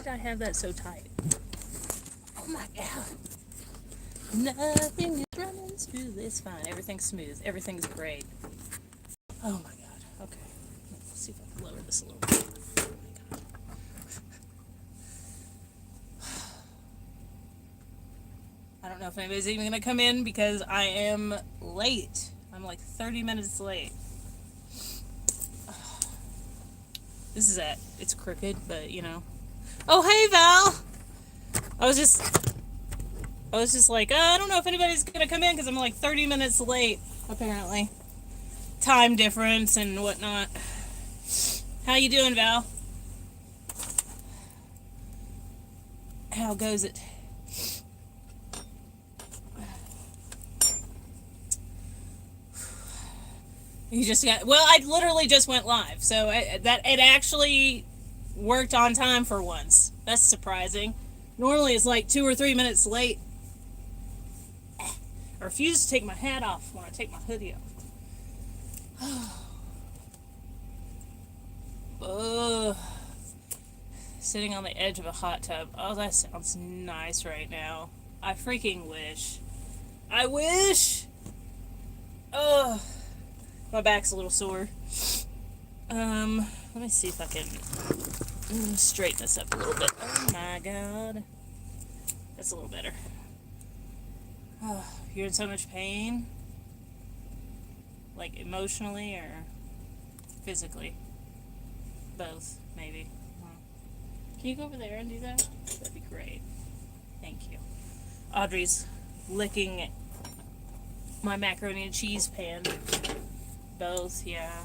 I have that so tight? Oh my god. Nothing is running smooth. It's fine. Everything's smooth. Everything's great. Oh my god. Okay. Let's see if I can lower this a little bit. Oh my god. I don't know if anybody's even gonna come in because I am late. I'm like 30 minutes late. This is it. It's crooked, but you know. Oh, hey, Val! I was just like, I don't know if anybody's gonna come in because I'm like 30 minutes late, apparently. Time difference and whatnot. How you doing, Val? How goes it? You just got, well, I literally just went live, so it actually worked on time for once. That's surprising. Normally it's like 2 or 3 minutes late. I refuse to take my hat off when I take my hoodie off. Ugh. Sitting on the edge of a hot tub. Oh, that sounds nice right now. I freaking wish. I wish! Ugh. My back's a little sore. Let me see if I can straighten this up a little bit. Oh my god. That's a little better. Oh, you're in so much pain? Like emotionally or physically? Both, maybe. Can you go over there and do that? That'd be great. Thank you. Audrey's licking my macaroni and cheese pan. Both, yeah.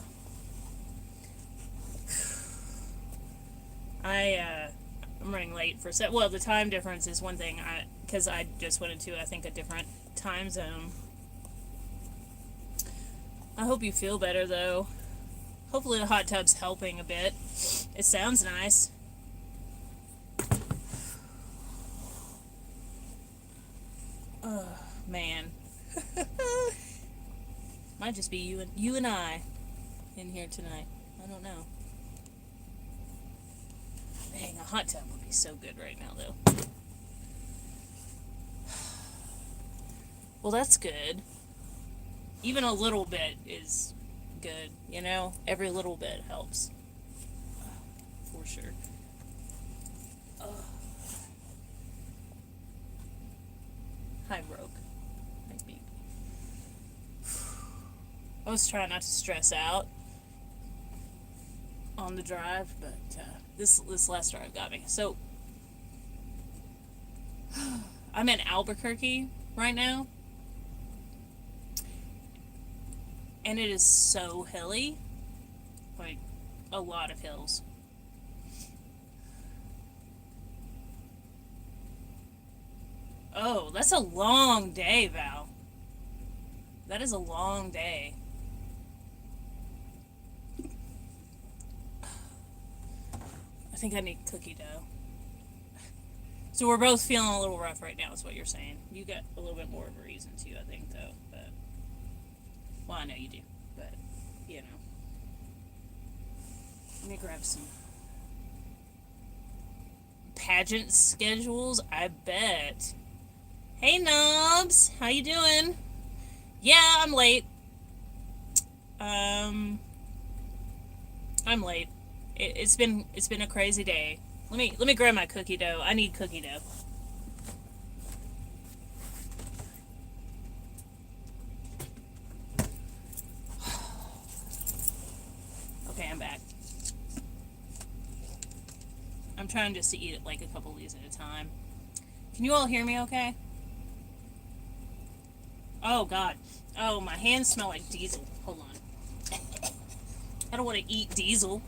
I'm running late for set. Well, the time difference is one thing. Because I just went into, I think, a different time zone. I hope you feel better, though. Hopefully the hot tub's helping a bit. It sounds nice. Oh, man. Might just be you and I in here tonight. I don't know. Dang, a hot tub would be so good right now, though. Well, that's good. Even a little bit is good, you know? Every little bit helps. For sure. Hi, Rogue. Hi, baby. I was trying not to stress out on the drive, but this last drive got me. So, I'm in Albuquerque right now, and it is so hilly. Like, a lot of hills. Oh, that's a long day, Val. That is a long day. I think I need cookie dough. So we're both feeling a little rough right now, is what you're saying. You got a little bit more of a reason to, I think, though. But, well, I know you do. But, you know. Let me grab some pageant schedules. I bet. Hey, Knobs. How you doing? Yeah, I'm late. I'm late. It's been a crazy day. Let me grab my cookie dough. I need cookie dough. Okay, I'm back. I'm trying just to eat it like a couple of these at a time. Can you all hear me okay? Oh god. Oh, my hands smell like diesel. Hold on. I don't want to eat diesel.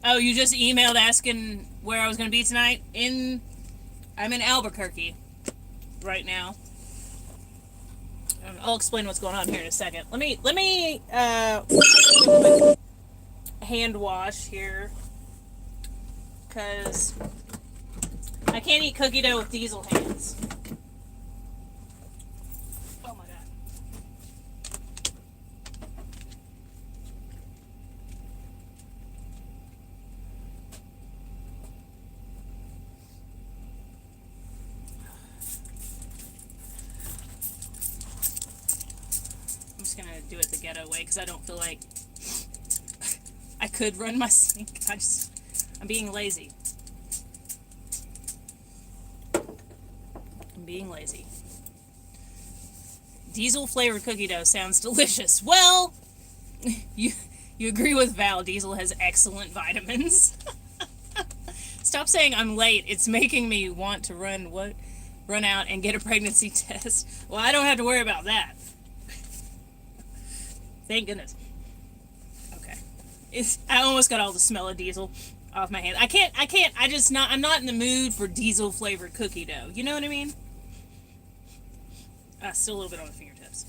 Oh, you just emailed asking where I was going to be tonight? I'm in Albuquerque right now. I'll explain what's going on here in a second. Let me hand wash here, because I can't eat cookie dough with diesel hands. Oh my god. just gonna do it the ghetto way because I don't feel like I could run my sink. I'm being lazy. I'm being lazy. Diesel flavored cookie dough sounds delicious. Well, you agree with Val. Diesel has excellent vitamins. Stop saying I'm late. It's making me want to run out and get a pregnancy test. Well, I don't have to worry about that. Thank goodness. Okay. I almost got all the smell of diesel off my hand. I'm not in the mood for diesel flavored cookie dough. You know what I mean? Still a little bit on the fingertips.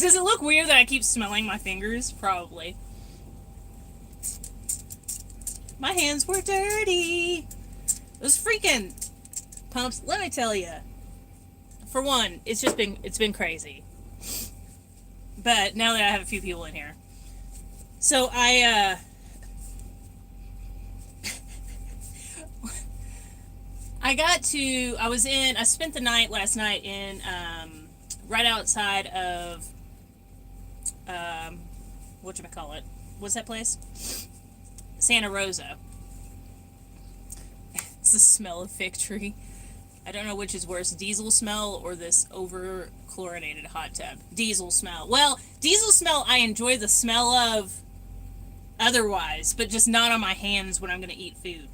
Does it look weird that I keep smelling my fingers? Probably. My hands were dirty. Those freaking pumps, let me tell you. For one, it's been crazy. But now that I have a few people in here. So I spent the night last night in, right outside of, whatchamacallit? What's that place? Santa Rosa. It's the smell of fig tree. I don't know which is worse, diesel smell or this over chlorinated hot tub. Diesel smell. Well, diesel smell I enjoy the smell of otherwise, but just not on my hands when I'm going to eat food.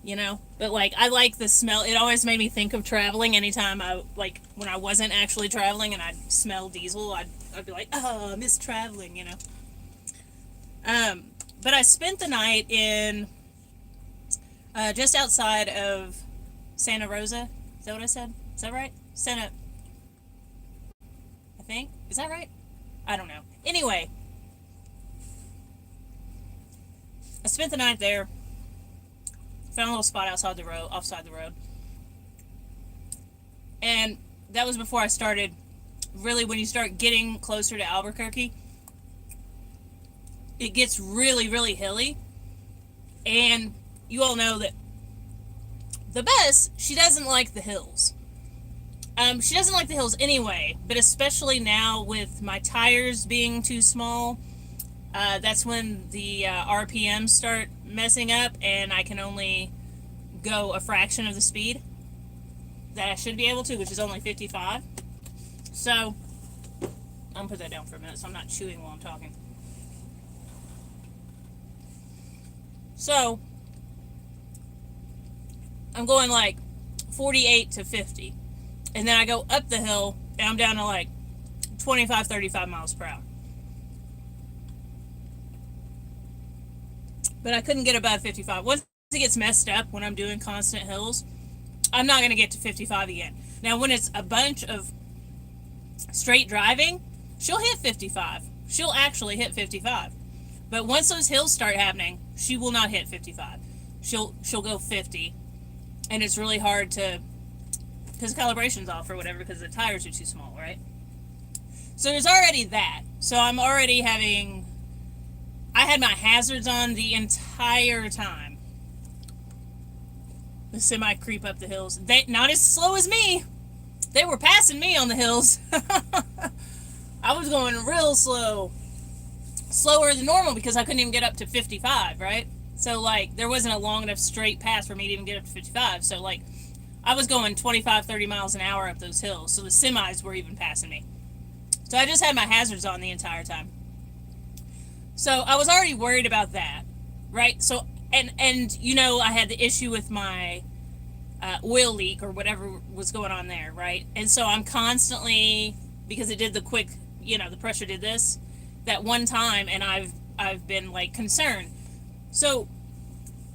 You know? But, like, I like the smell. It always made me think of traveling anytime when I wasn't actually traveling and I'd smell diesel, I'd be like, oh, I miss traveling, you know? But I spent the night in, just outside of Santa Rosa. Is that what I said? Is that right? I think. Is that right? I don't know. Anyway. I spent the night there. Found a little spot offside the road. And that was before I started, really when you start getting closer to Albuquerque, it gets really, really hilly. And you all know that the Bess, she doesn't like the hills. She doesn't like the hills anyway, but especially now with my tires being too small, that's when the RPMs start messing up and I can only go a fraction of the speed that I should be able to, which is only 55. So, I'm going to put that down for a minute so I'm not chewing while I'm talking. So, I'm going like 48 to 50. And then I go up the hill and I'm down to like 25, 35 miles per hour. But I couldn't get above 55. Once it gets messed up when I'm doing constant hills, I'm not going to get to 55 again. Now, when it's a bunch of straight driving, she'll hit 55. She'll actually hit 55. But once those hills start happening, she will not hit 55. She'll go 50. And it's really hard to, because the calibration's off or whatever, because the tires are too small, right? So there's already that. So I'm already having, I had my hazards on the entire time. The semi creep up the hills. They not as slow as me. They were passing me on the hills. I was going real slow. Slower than normal because I couldn't even get up to 55, right? So, like, there wasn't a long enough straight pass for me to even get up to 55. So, like, I was going 25, 30 miles an hour up those hills. So the semis were even passing me. So I just had my hazards on the entire time. So I was already worried about that, right? So, and you know, I had the issue with my oil leak or whatever was going on there, right? And so I'm constantly, because it did the quick, you know, the pressure did this, that one time, and I've been, like, concerned. So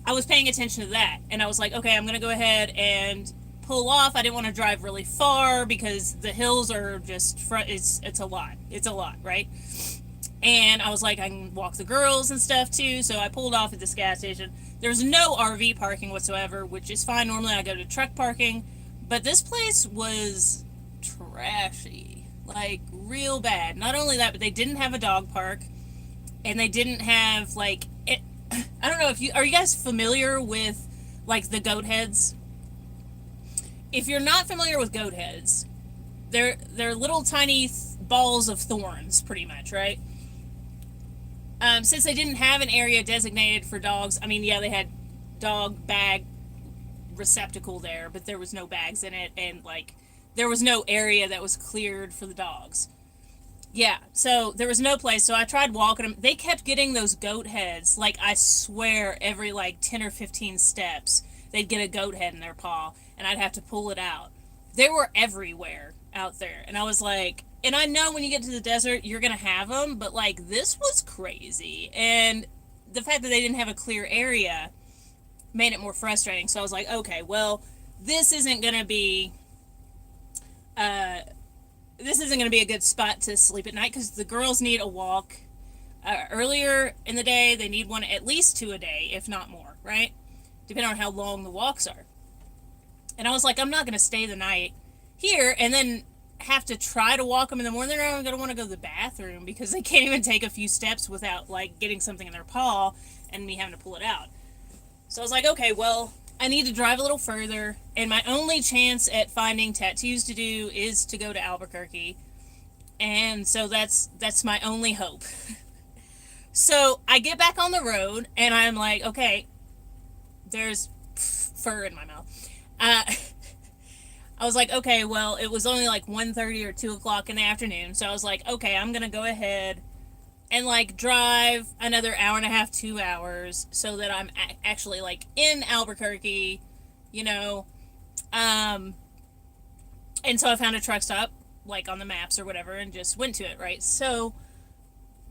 I was paying attention to that, and I was like, okay, I'm going to go ahead and pull off. I didn't want to drive really far because the hills are just, it's a lot. It's a lot, right? And I was like, I can walk the girls and stuff too, so I pulled off at this gas station. There's no RV parking whatsoever, which is fine. Normally I go to truck parking, but this place was trashy. Like, real bad. Not only that, but they didn't have a dog park, and they didn't have, like, it, I don't know if are you guys familiar with, like, the goat heads? if you're not familiar with goat heads, they're little tiny balls of thorns, pretty much, right? Since they didn't have an area designated for dogs, I mean, yeah, they had dog bag receptacle there, but there was no bags in it, and like there was no area that was cleared for the dogs. Yeah, so there was no place. So I tried walking them. They kept getting those goat heads. Like, I swear, every like 10 or 15 steps, they'd get a goat head in their paw, and I'd have to pull it out. They were everywhere out there. And I was like, and I know when you get to the desert, you're going to have them, but like, this was crazy. And the fact that they didn't have a clear area made it more frustrating. So I was like, okay, well, this isn't going to be. This isn't going to be a good spot to sleep at night because the girls need a walk earlier in the day. They need one at least 2 a day, if not more, right? Depending on how long the walks are. And I was like, I'm not going to stay the night here and then have to try to walk them in the morning. They're not going to want to go to the bathroom because they can't even take a few steps without like getting something in their paw and me having to pull it out. So I was like, okay, well, I need to drive a little further, and my only chance at finding tattoos to do is to go to Albuquerque, and so that's my only hope. So I get back on the road, and I'm like, okay, there's fur in my mouth. I was like, okay, well, it was only like 1:30 or 2 o'clock in the afternoon, so I was like, okay, I'm gonna go ahead and like drive another hour and a half, 2 hours, so that I'm actually like in Albuquerque, you know. And so I found a truck stop like on the maps or whatever and just went to it, right? So,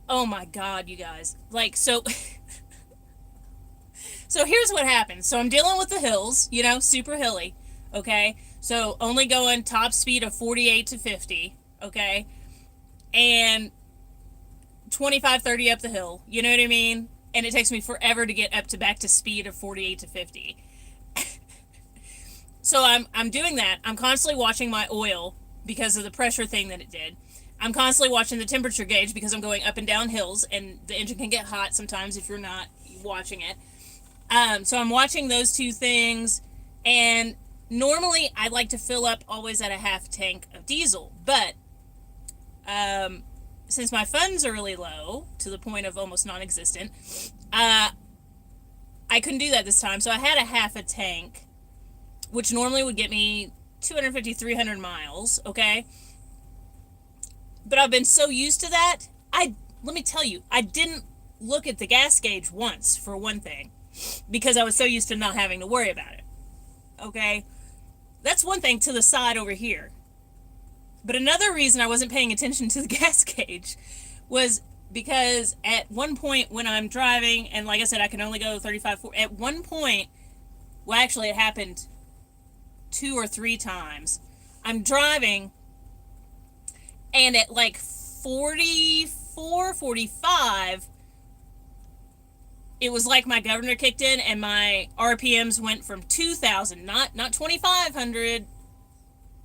oh my God, you guys, like, so so here's what happens. So I'm dealing with the hills, you know, super hilly, okay? So only going top speed of 48 to 50, okay? And 25, 30 up the hill, you know what I mean? And it takes me forever to get up to back to speed of 48 to 50. So I'm doing that. I'm constantly watching my oil because of the pressure thing that it did. I'm constantly watching the temperature gauge because I'm going up and down hills, and the engine can get hot sometimes if you're not watching it. So I'm watching those two things, and normally I like to fill up always at a half tank of diesel, but since my funds are really low, to the point of almost non-existent, I couldn't do that this time. So I had a half a tank, which normally would get me 250, 300 miles, okay? But I've been so used to that, let me tell you, I didn't look at the gas gauge once, for one thing, because I was so used to not having to worry about it, okay? That's one thing to the side over here. But another reason I wasn't paying attention to the gas gauge was because at one point when I'm driving, and like I said, I can only go 35, 40, at one point, well, actually it happened 2 or 3 times. I'm driving, and at like 44, 45, it was like my governor kicked in and my RPMs went from 2,000, not 2,500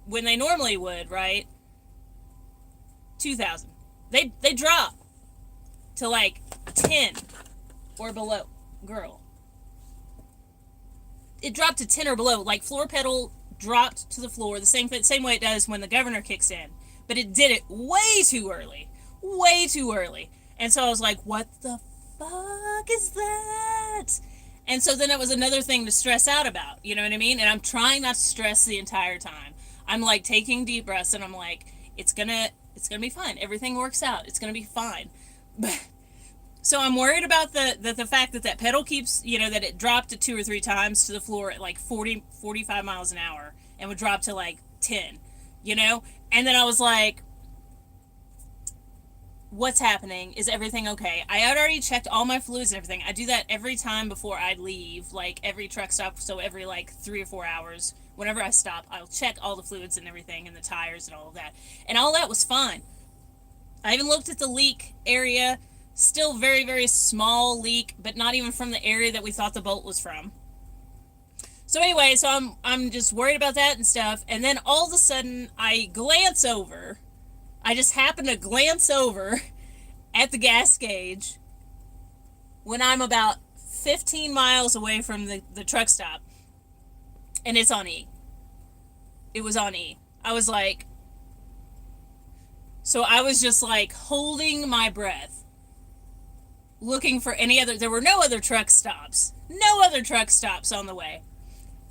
when they normally would, right? 2,000. They drop to like 10 or below. Girl. It dropped to 10 or below. Like floor pedal dropped to the floor the same way it does when the governor kicks in. But it did it way too early. Way too early. And so I was like, what the fuck is that? And so then it was another thing to stress out about. You know what I mean? And I'm trying not to stress the entire time. I'm like taking deep breaths, and I'm like, it's gonna be fine. Everything works out. It's gonna be fine. But so I'm worried about the fact that pedal keeps, you know, that it dropped 2 or 3 times to the floor at like 40, 45 miles an hour and would drop to like 10, you know? And then I was like, what's happening? Is everything okay? I had already checked all my fluids and everything. I do that every time before I leave, like every truck stop. So every like 3 or 4 hours, whenever I stop, I'll check all the fluids and everything and the tires and all of that. And all that was fine. I even looked at the leak area. Still very, very small leak, but not even from the area that we thought the bolt was from. So anyway, so I'm just worried about that and stuff. And then all of a sudden, I glance over. I just happen to glance over at the gas gauge when I'm about 15 miles away from the truck stop. And it's on E. It was on E. I was like, so I was just like holding my breath, looking for any other. There were no other truck stops. No other truck stops on the way.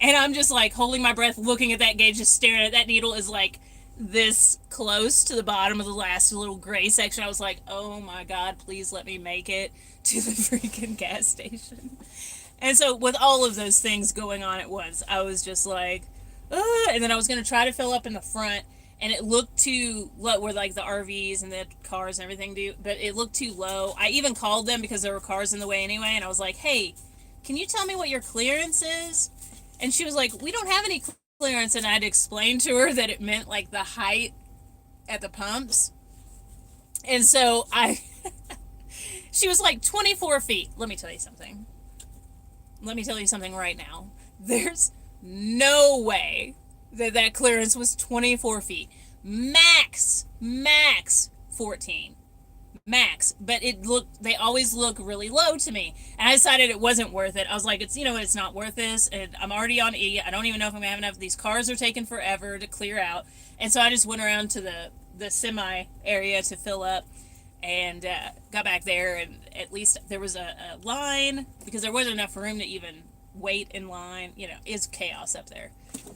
And I'm just like holding my breath, looking at that gauge, just staring at that needle is like this close to the bottom of the last little gray section. I was like, oh my God, please let me make it to the freaking gas station. And so with all of those things going on at once, I was just like, ugh. And then I was going to try to fill up in the front, and it looked too low, where like the RVs and the cars and everything do, but it looked too low. I even called them because there were cars in the way anyway, and I was like, hey, can you tell me what your clearance is? And she was like, we don't have any clearance. And I had to explain to her that it meant like the height at the pumps. And so she was like 24 feet. Let me tell you something. Let me tell you something right now. There's no way that that clearance was 24 feet. Max 14. Max. But they always look really low to me. And I decided it wasn't worth it. I was like, it's not worth this. And I'm already on E. I don't even know if I'm going to have enough. These cars are taking forever to clear out. And so I just went around to the semi area to fill up, and got back there, and at least there was a line, because there wasn't enough room to even wait in line. It's chaos up there.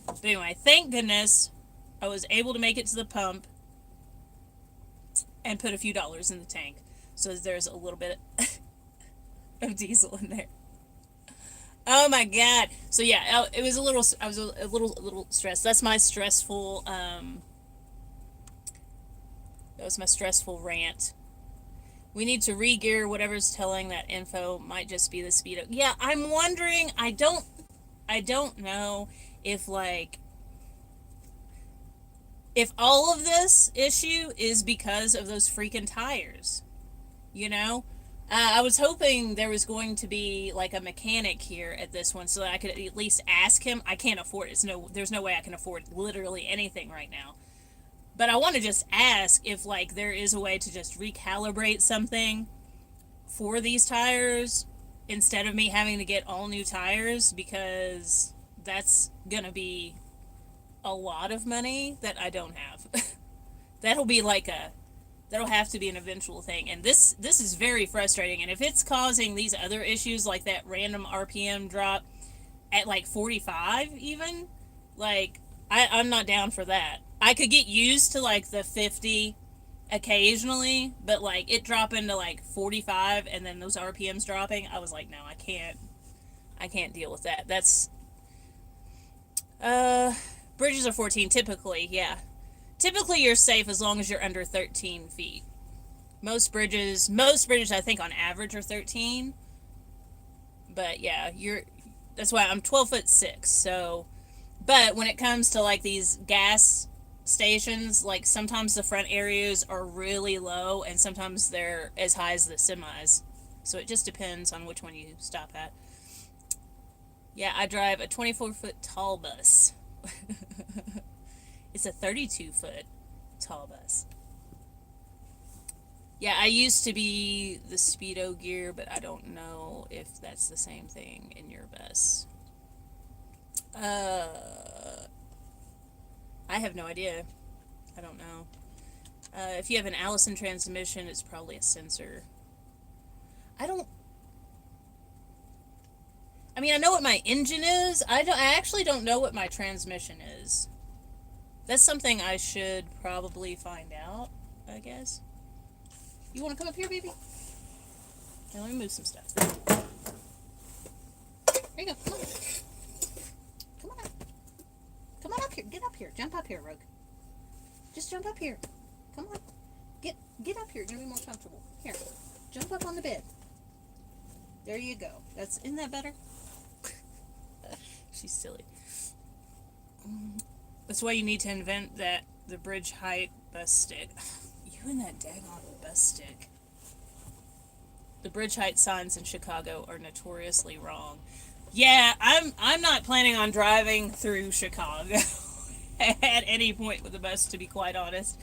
But anyway, thank goodness I was able to make it to the pump and put a few dollars in the tank, so there's a little bit of diesel in there. Oh my God. So yeah, I was a little stressed. That's my stressful that was my stressful rant. We need to re-gear. Whatever's telling that info might just be the speedo. Yeah, I'm wondering. I don't know if if all of this issue is because of those freaking tires. I was hoping there was going to be like a mechanic here at this one, so that I could at least ask him. I can't afford it. There's no way I can afford literally anything right now. But I want to just ask if there is a way to just recalibrate something for these tires instead of me having to get all new tires, because that's gonna be a lot of money that I don't have. That'll have to be an eventual thing, and this is very frustrating. And if it's causing these other issues, like that random RPM drop at 45 even, I'm not down for that. I could get used to the 50 occasionally, but it dropping to 45 and then those RPMs dropping, I was like, no, I can't deal with that. That's bridges are 14 typically. Yeah, typically you're safe as long as you're under 13 feet. Most bridges I think on average are 13, but yeah, that's why I'm 12'6". So, but when it comes to these gas stations, sometimes the front areas are really low and sometimes they're as high as the semis, so it just depends on which one you stop at. Yeah, I drive a 24-foot tall bus. It's a 32-foot tall bus. Yeah, I used to be the Speedo gear, but I don't know if that's the same thing in your bus. I have no idea. I don't know. If you have an Allison transmission, it's probably a sensor. I know what my engine is. I actually don't know what my transmission is. That's something I should probably find out, I guess. You want to come up here, baby? Okay, let me move some stuff. There you go. Come on. Come on up. Come on up here. Get up here. Jump up here, Rogue. Just jump up here. Come on. Get up here. You're going to be more comfortable. Here. Jump up on the bed. There you go. Isn't that better? She's silly. That's why you need to invent the bridge height bus stick. You and that daggone bus stick. The bridge height signs in Chicago are notoriously wrong. Yeah, I'm not planning on driving through Chicago at any point with the bus, to be quite honest.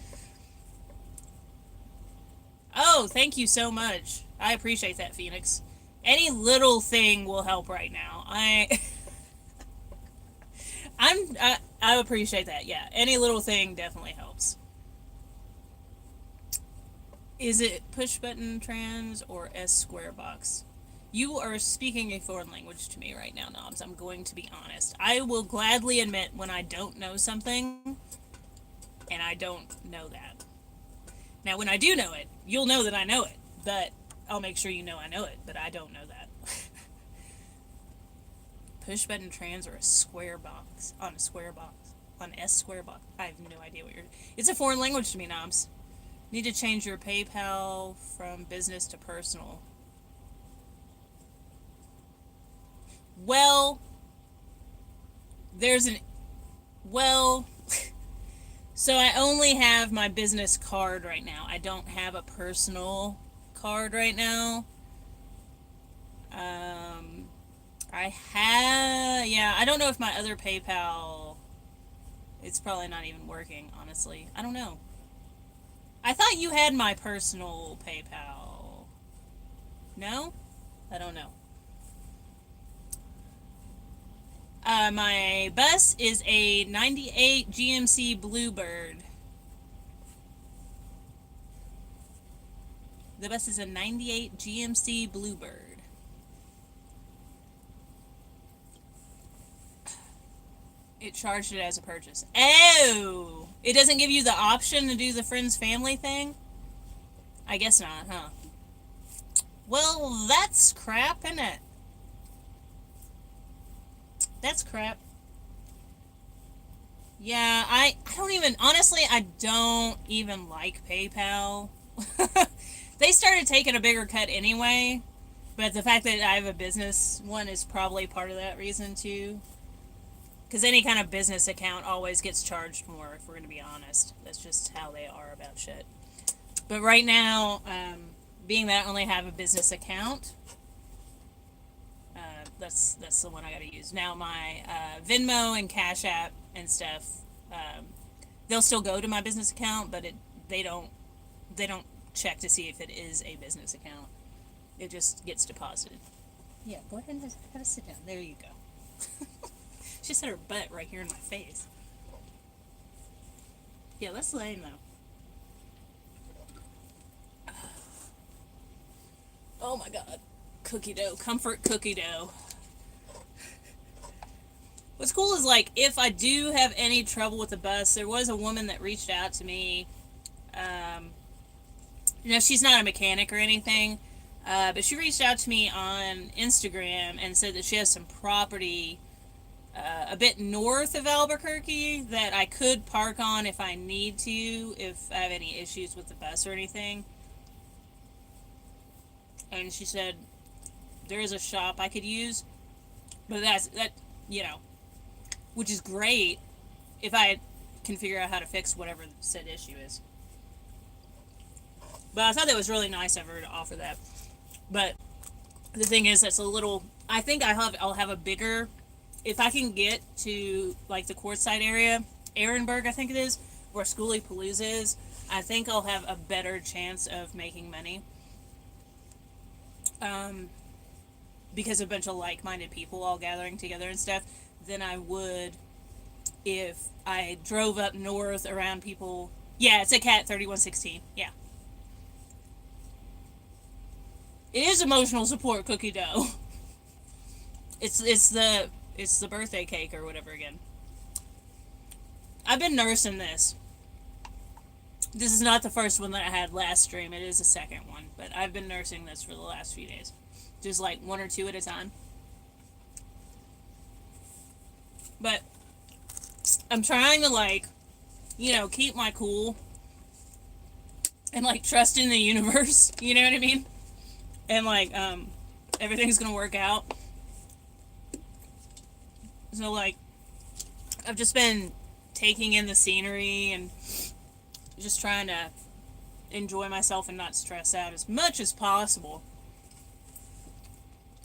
Oh, thank you so much. I appreciate that, Phoenix. Any little thing will help right now. I appreciate that. Yeah, any little thing definitely helps. Is it push button trans or S square box? You are speaking a foreign language to me right now, Knobs. I'm going to be honest. I will gladly admit when I don't know something, and I don't know that. Now, when I do know it, you'll know that I know it, but I'll make sure you know I know it, but I don't know that. Push button trans or a square box? On a square box. On S square box. I have no idea what you're... It's a foreign language to me, Knobs. Need to change your PayPal from business to personal. Well, there's an... Well... So I only have my business card right now. I don't have a personal card right now. I have... Yeah, I don't know if my other PayPal... It's probably not even working, honestly. I don't know. I thought you had my personal PayPal. No? I don't know. My bus is a 98 GMC Bluebird. The bus is a 98 GMC Bluebird. It charged it as a purchase. Oh! It doesn't give you the option to do the friends family thing? I guess not, huh? Well, that's crap, isn't it? That's crap. Yeah, I don't even... Honestly, I don't even like PayPal. They started taking a bigger cut anyway, but the fact that I have a business one is probably part of that reason, too. Because any kind of business account always gets charged more, if we're going to be honest. That's just how they are about shit. But right now, being that I only have a business account, that's the one I got to use. Now, my Venmo and Cash App and stuff, they'll still go to my business account, but they don't check to see if it is a business account. It just gets deposited. Yeah, go ahead and have a sit down. There you go. She just had her butt right here in my face. Yeah, let's lay though. Oh my god. Cookie dough. Comfort cookie dough. What's cool is, like, if I do have any trouble with the bus, there was a woman that reached out to me. She's not a mechanic or anything, but she reached out to me on Instagram and said that she has some property a bit north of Albuquerque that I could park on if I need to, if I have any issues with the bus or anything. And she said there is a shop I could use, but which is great if I can figure out how to fix whatever said issue is. But I thought that was really nice of her to offer that. But the thing is, that's a little... I think I'll have a bigger... If I can get to, like, the Quartzsite area, Ehrenberg, I think it is, where Schoolie Palooza is, I think I'll have a better chance of making money. Because of a bunch of like-minded people all gathering together and stuff, than I would if I drove up north around people... Yeah, it's a Cat 3116. Yeah. It is emotional support cookie dough. It's the birthday cake or whatever again. I've been nursing this. This is not the first one that I had last stream. It is the second one. But I've been nursing this for the last few days. Just like one or two at a time. But I'm trying to, like, keep my cool. And, like, trust in the universe. You know what I mean? And, like, everything's gonna work out. So, like, I've just been taking in the scenery and just trying to enjoy myself and not stress out as much as possible.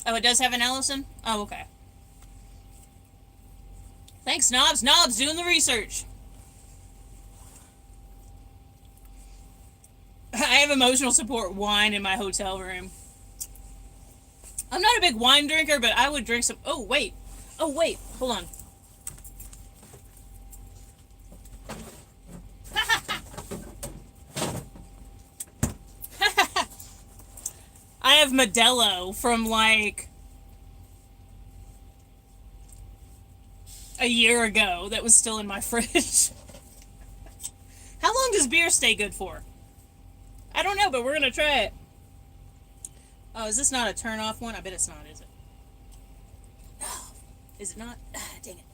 Oh, it does have an Allison? Oh, okay. Thanks, Knobs. Knobs doing the research. I have emotional support wine in my hotel room. I'm not a big wine drinker, but I would drink some... Oh, wait. Hold on. of Modelo from like a year ago that was still in my fridge. How long does beer stay good for? I don't know, but we're gonna try it. Oh, is this not a turn off one? I bet it's not, is it? Is it not? Dang it.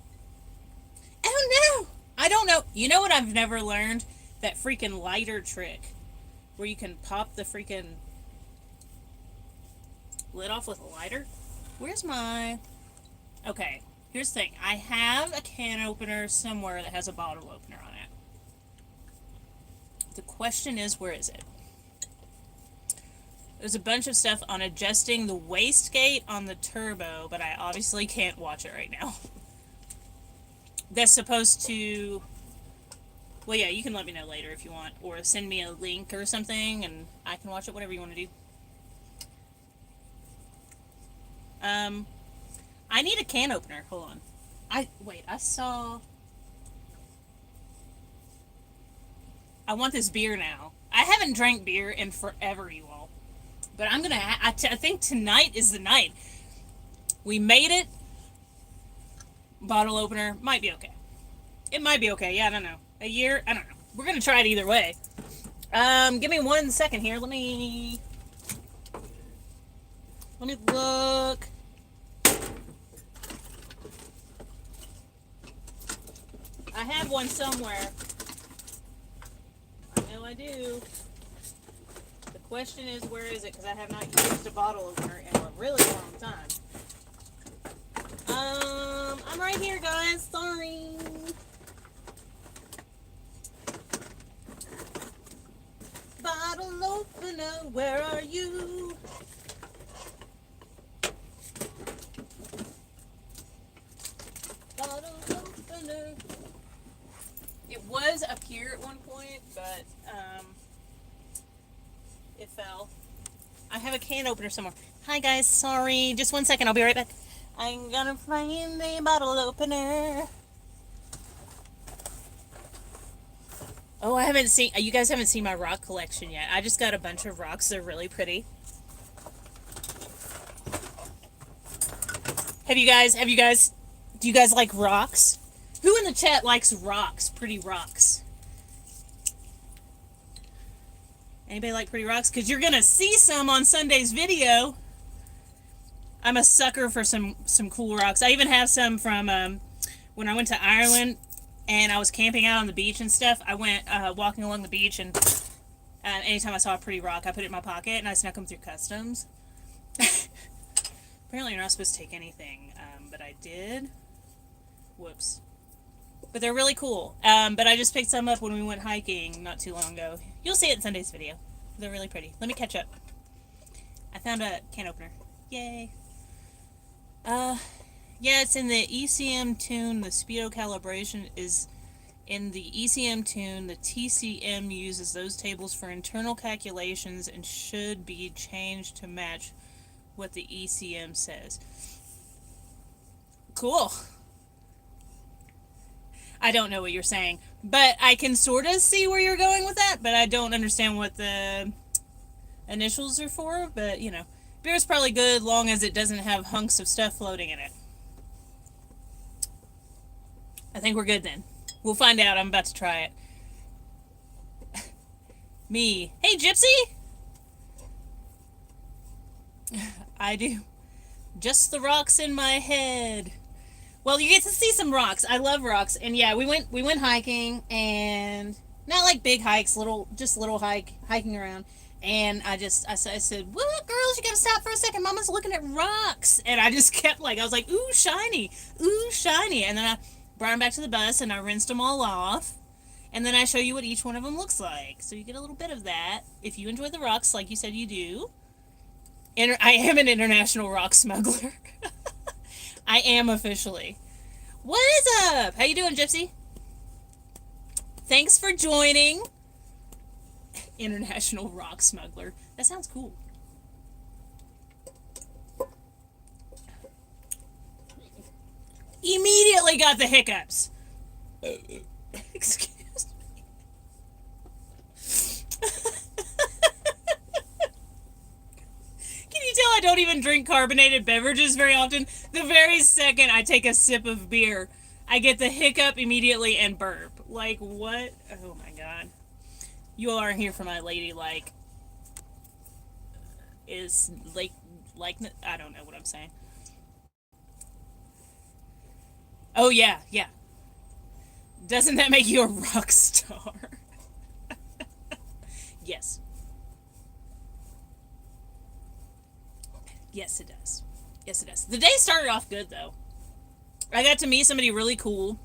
Oh no! I don't know. You know what I've never learned? That freaking lighter trick. Where you can pop the freaking lid off with a lighter. Where's my... Okay, here's the thing. I have a can opener somewhere that has a bottle opener on it. The question is, where is it? There's a bunch of stuff on adjusting the wastegate on the turbo, but I obviously can't watch it right now. That's supposed to... Well, yeah, you can let me know later if you want, or send me a link or something, and I can watch it, whatever you want to do. I need a can opener. Hold on. Wait, I saw... I want this beer now. I haven't drank beer in forever, you all. But I'm gonna... I think tonight is the night. We made it. Bottle opener. Might be okay. It might be okay. Yeah, I don't know. A year? I don't know. We're gonna try it either way. Give me 1 second here. Let me look. I have one somewhere. I know I do. The question is, where is it? Because I have not used a bottle opener in a really long time. I'm right here, guys. Sorry. Bottle opener, where are you? Bottle opener. It was up here at one point, but it fell. I have a can opener somewhere. Hi guys, sorry. Just 1 second, I'll be right back. I'm gonna find a bottle opener. Oh, I haven't seen... You guys haven't seen my rock collection yet. I just got a bunch of rocks. They're really pretty. Do you guys like rocks? Who in the chat likes rocks? Pretty rocks. Anybody like pretty rocks? Because you're gonna see some on Sunday's video. I'm a sucker for some cool rocks. I even have some from when I went to Ireland and I was camping out on the beach and stuff. I went walking along the beach, and anytime I saw a pretty rock, I put it in my pocket and I snuck them through customs. Apparently you're not supposed to take anything, but I did. Whoops. But they're really cool. But I just picked some up when we went hiking not too long ago. You'll see it in Sunday's video. They're really pretty. Let me catch up. I found a can opener. Yay. Yeah, it's in the ECM tune. The speedo calibration is in the ECM tune. The TCM uses those tables for internal calculations and should be changed to match what the ECM says. Cool. I don't know what you're saying, but I can sort of see where you're going with that, but I don't understand what the initials are for, but, you know. Beer's probably good long as it doesn't have hunks of stuff floating in it. I think we're good then. We'll find out. I'm about to try it. Me. Hey, Gypsy! I do. Just the rocks in my head. Well, you get to see some rocks. I love rocks. And yeah, we went hiking, and not like big hikes, just little hiking around. And I said, what, girls, you gotta stop for a second. Mama's looking at rocks. And I just kept I was like, ooh, shiny. Ooh, shiny. And then I brought them back to the bus, and I rinsed them all off. And then I show you what each one of them looks like. So you get a little bit of that. If you enjoy the rocks like you said you do. I am an international rock smuggler. I am officially. What is up? How you doing, Gypsy? Thanks for joining. International rock smuggler. That sounds cool. Immediately got the hiccups. Excuse me. Can you I don't even drink carbonated beverages very often? The very second I take a sip of beer, I get the hiccup immediately and burp. Like, what? Oh my god. You all aren't here for my lady, like, is, like, I don't know what I'm saying. Oh, yeah, yeah. Doesn't that make you a rock star? Yes. Yes, it does. Yes, it does. The day started off good, though. I got to meet somebody really cool,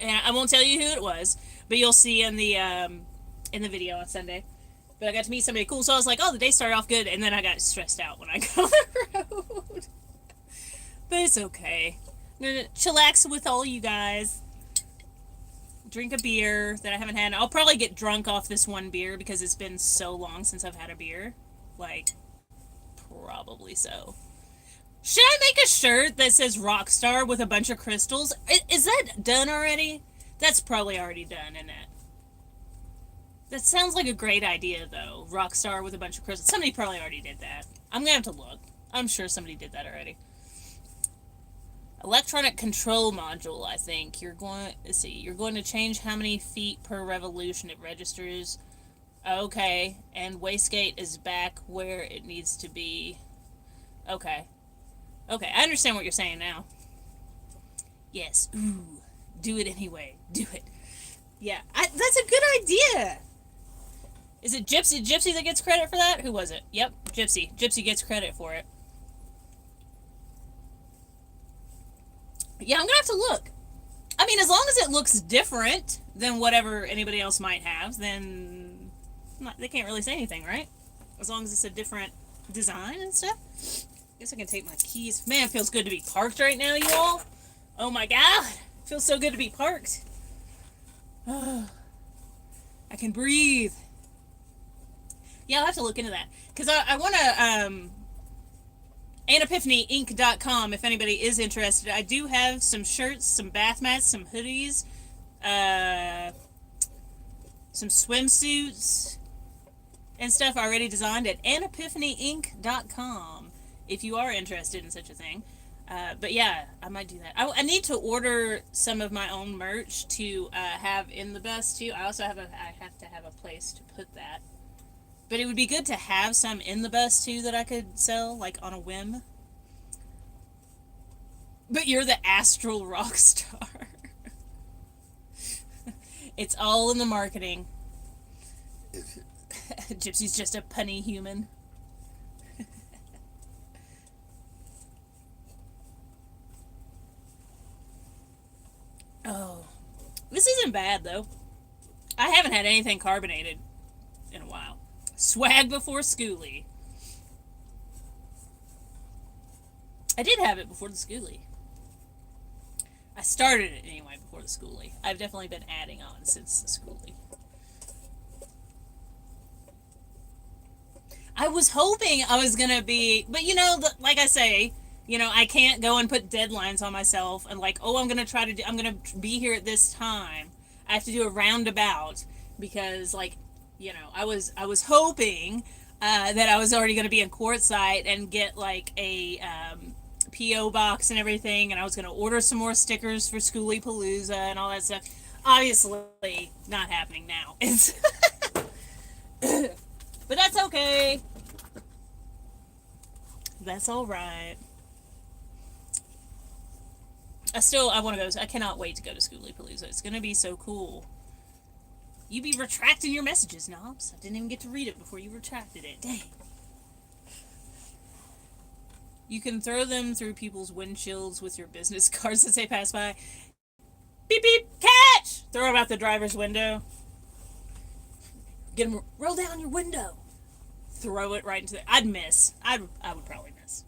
and I won't tell you who it was, but you'll see in the video on Sunday. But I got to meet somebody cool, so I was like, oh, the day started off good, and then I got stressed out when I got on the road. But it's okay. I'm gonna chillax with all you guys. Drink a beer that I haven't had. I'll probably get drunk off this one beer because it's been so long since I've had a beer. Like, probably so. Should I make a shirt that says Rockstar with a bunch of crystals? Is that done already? That's probably already done, isn't it? That sounds like a great idea, though. Rockstar with a bunch of crystals. Somebody probably already did that. I'm gonna have to look. I'm sure somebody did that already. Electronic control module, I think. You're going to change how many feet per revolution it registers. Okay. And wastegate is back where it needs to be. Okay. Okay, I understand what you're saying now. Yes. Ooh. Do it anyway. Do it. Yeah, that's a good idea. Is it Gypsy that gets credit for that? Who was it? Yep, Gypsy. Gypsy gets credit for it. Yeah, I'm gonna have to look. I mean, as long as it looks different than whatever anybody else might have, then they can't really say anything, right? As long as it's a different design and stuff. Guess I can take my keys. Man, it feels good to be parked right now, you all. Oh my god. It feels so good to be parked. Oh, I can breathe. Yeah, I'll have to look into that. Because I want to, AnEpiphanyInc.com, if anybody is interested. I do have some shirts, some bath mats, some hoodies, some swimsuits and stuff already designed at AnEpiphanyInc.com, if you are interested in such a thing. But yeah, I might do that. I need to order some of my own merch to have in the bus too. I have to have a place to put that. But it would be good to have some in the bus too that I could sell, like on a whim. But you're the astral rock star. It's all in the marketing. Gypsy's just a punny human. Oh. This isn't bad, though. I haven't had anything carbonated in a while. Swag before schoolie. I did have it before the schoolie. I started it anyway before the schoolie. I've definitely been adding on since the schoolie. I was hoping I was going to be... But, you know, like I say... You know, I can't go and put deadlines on myself and like, oh, I'm going to be here at this time. I have to do a roundabout because like, you know, I was hoping that I was already going to be in Quartzsite and get like a P.O. box and everything. And I was going to order some more stickers for Schoolie Palooza and all that stuff. Obviously not happening now. It's but that's okay. That's all right. I want to go. I cannot wait to go to Schoolie Palooza. It's going to be so cool. You be retracting your messages, Knobs. I didn't even get to read it before you retracted it. Dang. You can throw them through people's windshields with your business cards as they pass by. Beep, beep, catch! Throw them out the driver's window. Get them, roll down your window. Throw it right into the... I'd miss. I would probably miss.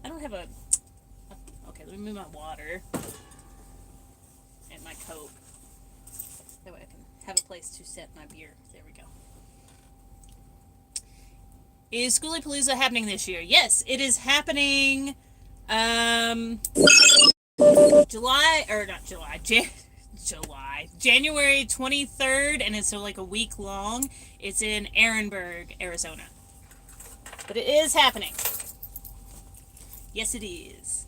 I don't have a... Okay, let me move my water. And my Coke. That way I can have a place to set my beer. There we go. Is Schoolie Palooza happening this year? Yes, it is happening, January 23rd, and it's like a week long. It's in Ehrenberg, Arizona. But it is happening. Yes, it is.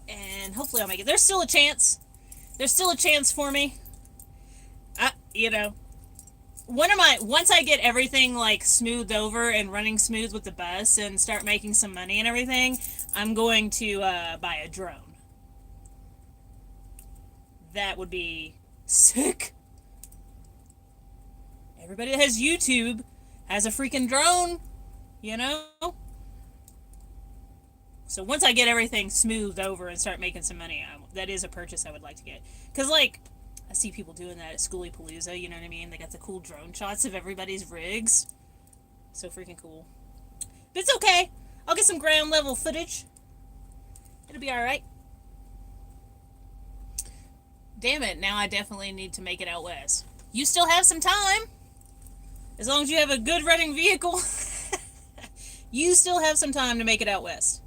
And hopefully I'll make it. There's still a chance. There's still a chance for me. You know, once I get everything like smoothed over and running smooth with the bus and start making some money and everything, I'm going to buy a drone. That would be sick. Everybody that has YouTube has a freaking drone, you know? So once I get everything smoothed over and start making some money, that is a purchase I would like to get. Because, like, I see people doing that at Schoolie Palooza, you know what I mean? They got the cool drone shots of everybody's rigs. So freaking cool. But it's okay. I'll get some ground level footage. It'll be alright. Damn it, now I definitely need to make it out west. You still have some time. As long as you have a good running vehicle, you still have some time to make it out west.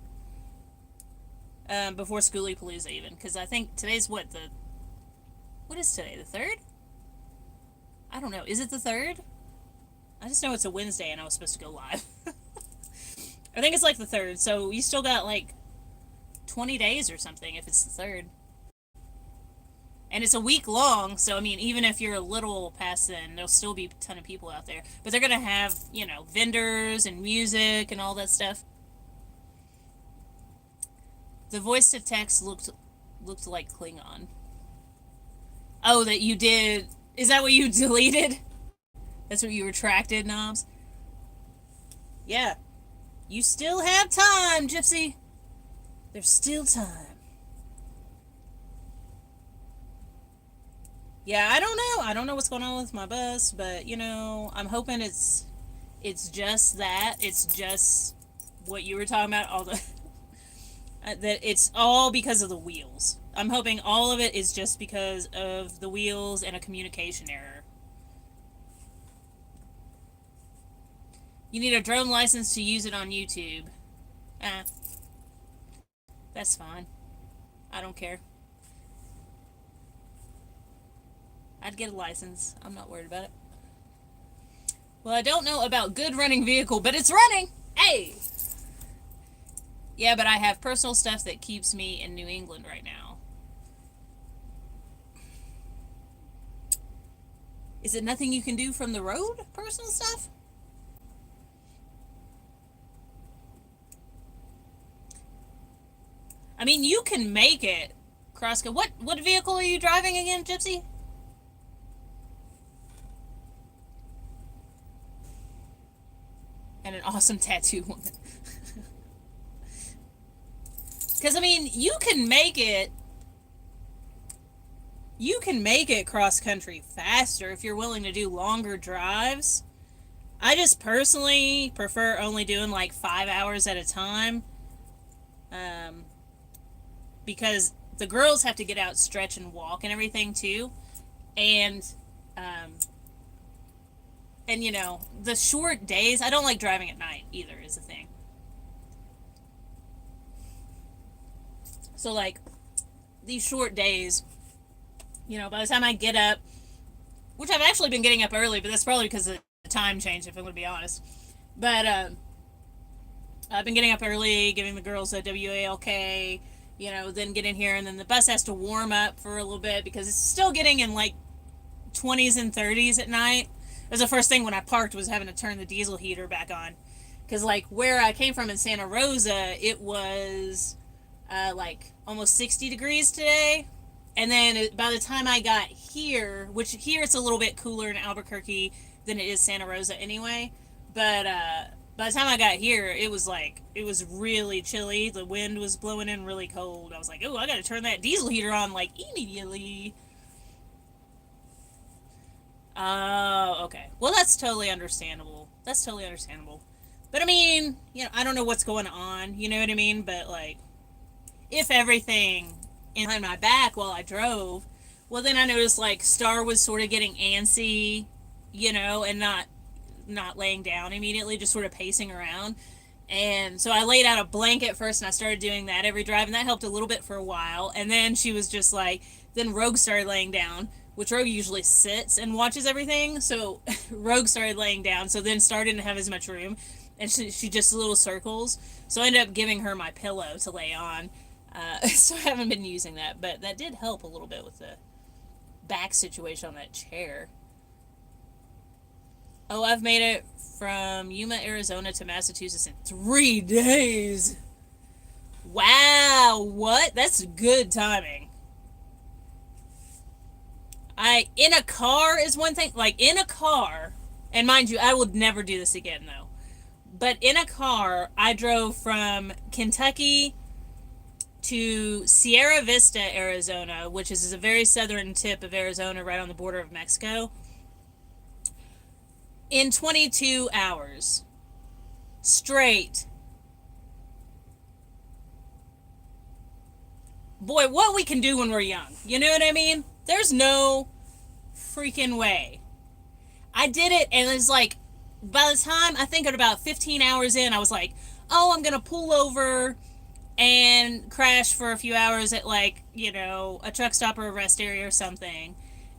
Before Schoolie Palooza even. Because I think today's what is today? The 3rd? I don't know. Is it the 3rd? I just know it's a Wednesday and I was supposed to go live. I think it's like the 3rd. So you still got like 20 days or something if it's the 3rd. And it's a week long, so I mean, even if you're a little past then, there'll still be a ton of people out there. But they're gonna have, you know, vendors and music and all that stuff. The voice to text looked like Klingon. Oh, that you did. Is that what you deleted? That's what you retracted, Knobs? Yeah. You still have time, Gypsy. There's still time. Yeah, I don't know. I don't know what's going on with my bus, but, you know, I'm hoping it's just that. It's just what you were talking about, all the... that it's all because of the wheels. I'm hoping all of it is just because of the wheels and a communication error. You need a drone license to use it on YouTube. That's fine. I don't care. I'd get a license. I'm not worried about it. Well, I don't know about good running vehicle, but it's running! Hey! Yeah, but I have personal stuff that keeps me in New England right now. Is it nothing you can do from the road? Personal stuff? I mean, you can make it cross... What vehicle are you driving again, Gypsy? And an awesome tattoo woman. Because, I mean, you can make it cross-country faster if you're willing to do longer drives. I just personally prefer only doing, like, 5 hours at a time. Because the girls have to get out, stretch, and walk and everything, too. And, you know, the short days, I don't like driving at night either, is the thing. So, like, these short days, you know, by the time I get up, which I've actually been getting up early, but that's probably because of the time change, if I'm going to be honest. But, I've been getting up early, giving the girls a WALK, you know, then get in here, and then the bus has to warm up for a little bit, because it's still getting in, like, 20s and 30s at night. That was the first thing when I parked, was having to turn the diesel heater back on. Because, like, where I came from in Santa Rosa, it was, like, almost 60 degrees today. And then by the time I got here, which here it's a little bit cooler in Albuquerque than it is Santa Rosa anyway. But, by the time I got here, it was, like, it was really chilly. The wind was blowing in really cold. I was like, oh, I gotta turn that diesel heater on, like, immediately. Oh, okay. Well, that's totally understandable. That's totally understandable. But, I mean, you know, I don't know what's going on, you know what I mean? But, like, if everything in my back while I drove, well, then I noticed, like, Star was sort of getting antsy, you know, and not laying down immediately, just sort of pacing around. And so I laid out a blanket first, and I started doing that every drive, and that helped a little bit for a while. And then she was just like, then Rogue started laying down, which Rogue usually sits and watches everything. So Rogue started laying down, so then Star didn't have as much room. and she just little circles. So I ended up giving her my pillow to lay on. So I haven't been using that, but that did help a little bit with the back situation on that chair. Oh, I've made it from Yuma, Arizona to Massachusetts in 3 days. Wow, what? That's good timing. In a car is one thing. Like, in a car, and mind you, I would never do this again, though. But in a car, I drove from Kentucky to Sierra Vista, Arizona, which is a very southern tip of Arizona, right on the border of Mexico, in 22 hours. Straight. Boy, what we can do when we're young. You know what I mean? There's no freaking way. I did it, and it's like, by the time I think at about 15 hours in, I was like, oh, I'm gonna pull over and crash for a few hours at, like, you know, a truck stop or a rest area or something.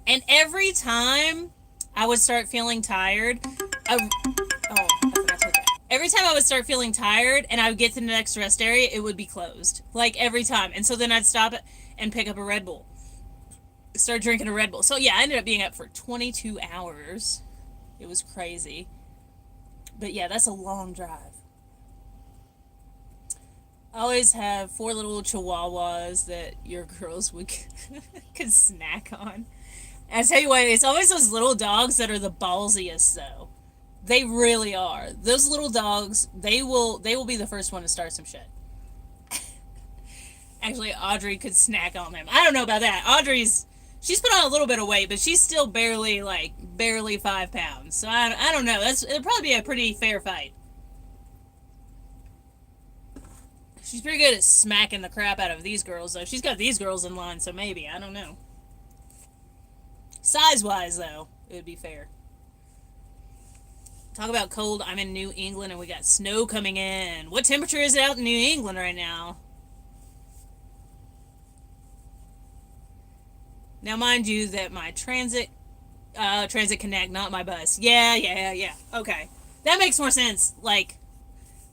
And every time I would start feeling tired, I forgot to hit that. Every time I would start feeling tired and I would get to the next rest area, it would be closed. Like, every time. And so then I'd stop it and pick up a Red Bull. Start drinking a Red Bull. So yeah, I ended up being up for 22 hours. It was crazy. But yeah, that's a long drive. I always have 4 little chihuahuas that your girls would could snack on. And I tell you what, it's always those little dogs that are the ballsiest, though. They really are. Those little dogs, they will be the first one to start some shit. Actually, Audrey could snack on them. I don't know about that. She's put on a little bit of weight, but she's still barely 5 pounds. So I don't know. It'll probably be a pretty fair fight. She's pretty good at smacking the crap out of these girls, though. She's got these girls in line, so maybe. I don't know. Size-wise, though, it would be fair. Talk about cold. I'm in New England, and we got snow coming in. What temperature is it out in New England right now? Now, mind you, that my Transit Connect, not my bus. Yeah. Okay. That makes more sense. Like,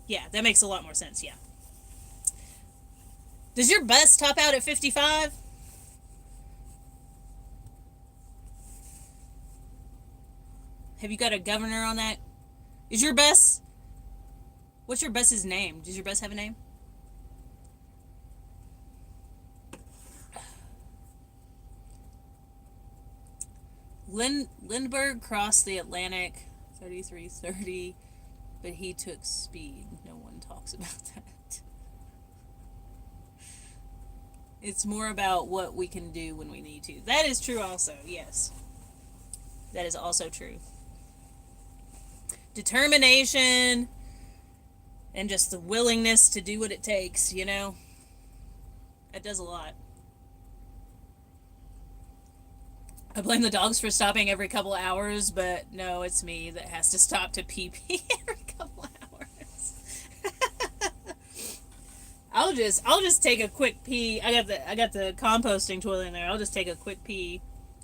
yeah, that makes a lot more sense, yeah. Does your bus top out at 55? Have you got a governor on that? Is your bus... What's your bus's name? Does your bus have a name? Lindbergh crossed the Atlantic 3330, but he took speed. No one talks about that. It's more about what we can do when we need to. That is true also, yes. That is also true. Determination and just the willingness to do what it takes, you know? That does a lot. I blame the dogs for stopping every couple hours, but no, it's me that has to stop to pee every couple hours. I'll just take a quick pee. I got the composting toilet in there. I'll just take a quick pee,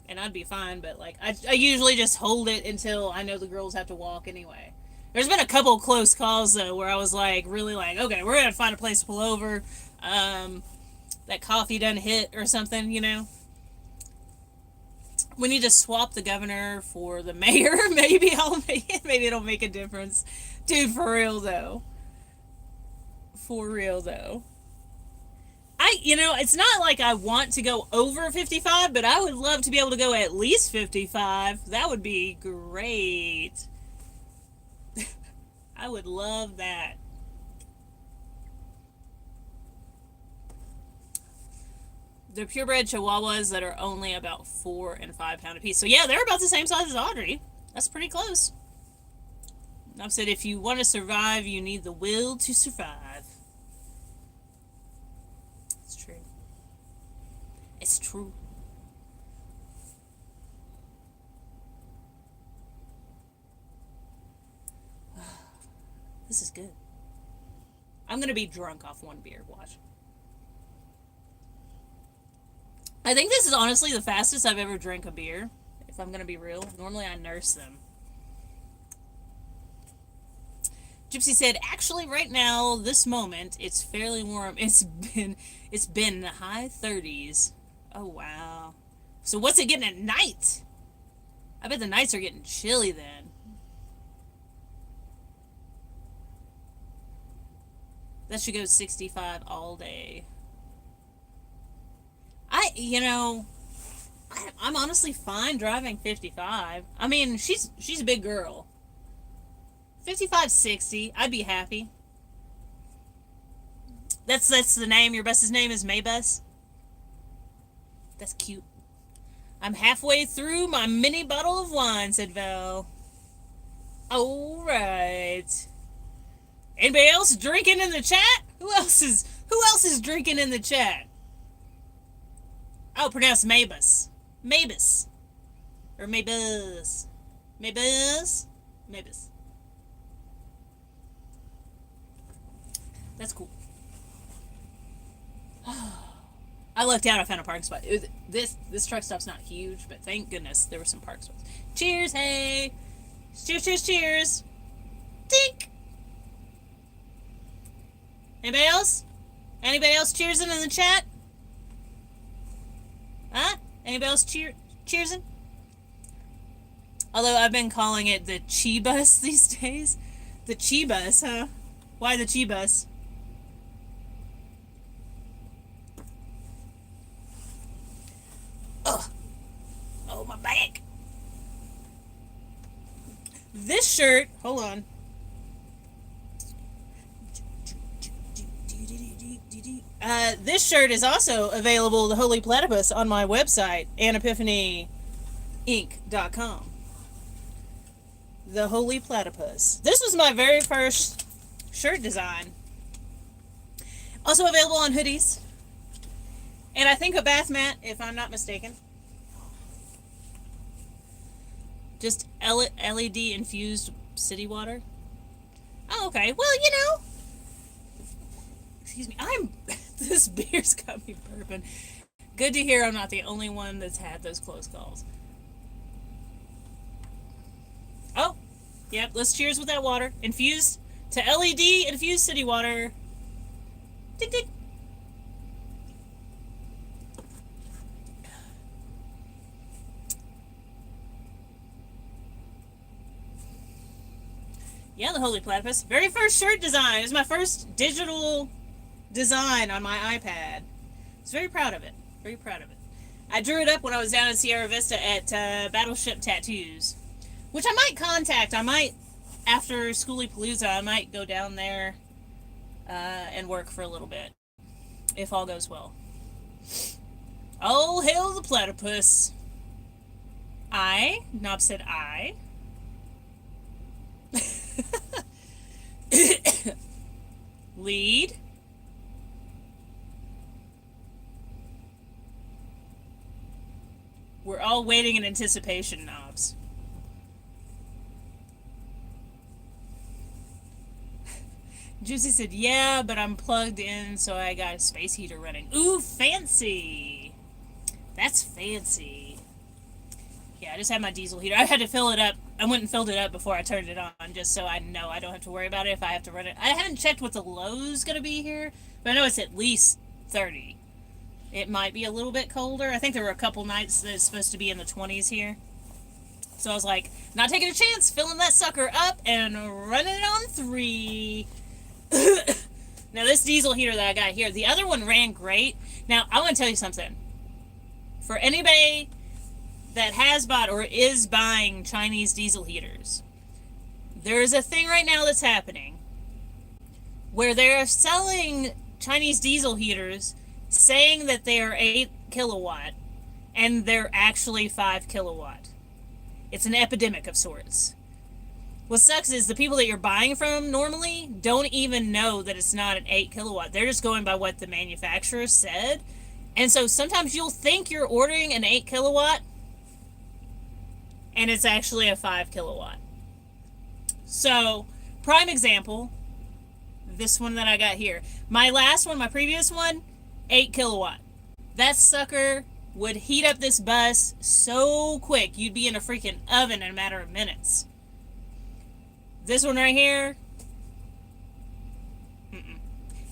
and I'd be fine. But like I usually just hold it until I know the girls have to walk anyway. There's been a couple close calls though where I was like really like, okay, we're gonna find a place to pull over. That coffee done hit or something, you know. We need to swap the governor for the mayor. Maybe maybe it'll make a difference, dude. For real though. It's not like I want to go over 55, but I would love to be able to go at least 55. That would be great. I would love that. They're purebred chihuahuas that are only about 4 and 5 pound apiece. So yeah, they're about the same size as Audrey. That's pretty close. I've said if you want to survive, you need the will to survive. It's true. It's true. This is good. I'm gonna be drunk off one beer. Watch. I think this is honestly the fastest I've ever drank a beer, if I'm gonna be real. Normally I nurse them. Gypsy said, actually, right now, this moment, it's fairly warm. It's been the high 30s. Oh, wow. So what's it getting at night? I bet the nights are getting chilly then. That should go 65 all day. I'm honestly fine driving 55. I mean, she's a big girl. 55, 60, I'd be happy. That's the name. Your bus's name is Maybus. That's cute. I'm halfway through my mini bottle of wine, said Val. Alright. Anybody else drinking in the chat? Who else is drinking in the chat? Oh, pronounced Maybus. Maybus. Or Maybus. Maybus? Maybus. That's cool. I lucked out. I found a parking spot. This truck stop's not huge, but thank goodness there were some park spots. Cheers, hey! Cheers, cheers, cheers! Tink! Anybody else? Anybody else cheersing in the chat? Huh? Anybody else cheersing? Although I've been calling it the Chi Bus these days. The Chi Bus, huh? Why the Chi Bus? Ugh. Oh, my back. This shirt, hold on. This shirt is also available, the Holy Platypus, on my website, AnnEpiphanyInc.com. The Holy Platypus. This was my very first shirt design. Also available on hoodies. And I think a bath mat, if I'm not mistaken. Just LED infused city water. Oh, okay. Well, excuse me. This beer's got me burping. Good to hear I'm not the only one that's had those close calls. Oh, yep. Let's cheers with that water. Infused to LED infused city water. Ding, ding. Yeah, the Holy Platypus. Very first shirt design. It was my first digital design on my iPad. I was very proud of it. Very proud of it. I drew it up when I was down in Sierra Vista at Battleship Tattoos, which I might contact. After Schoolie Palooza, I might go down there and work for a little bit, if all goes well. Oh, hail the platypus. Knob said I. Lead. We're all waiting in anticipation, Knobs. Juicy said, yeah, but I'm plugged in, so I got a space heater running. Ooh, fancy! That's fancy. Yeah, I just had my diesel heater. I had to fill it up. I went and filled it up before I turned it on, just so I know I don't have to worry about it if I have to run it. I haven't checked what the low's going to be here, but I know it's at least 30. It might be a little bit colder. I think there were a couple nights that it's supposed to be in the 20s here. So I was like, not taking a chance, filling that sucker up and running it on 3. Now, this diesel heater that I got here, the other one ran great. Now, I want to tell you something. For anybody that has bought or is buying Chinese diesel heaters, there is a thing right now that's happening where they're selling Chinese diesel heaters saying that they are 8 kilowatt and they're actually 5 kilowatt. It's an epidemic of sorts. What sucks is the people that you're buying from normally don't even know that it's not an 8 kilowatt. They're just going by what the manufacturer said. And so sometimes you'll think you're ordering an 8 kilowatt and it's actually a 5 kilowatt. So, prime example, this one that I got here. My last one, my previous one, 8 kilowatt. That sucker would heat up this bus so quick, you'd be in a freaking oven in a matter of minutes. This one right here,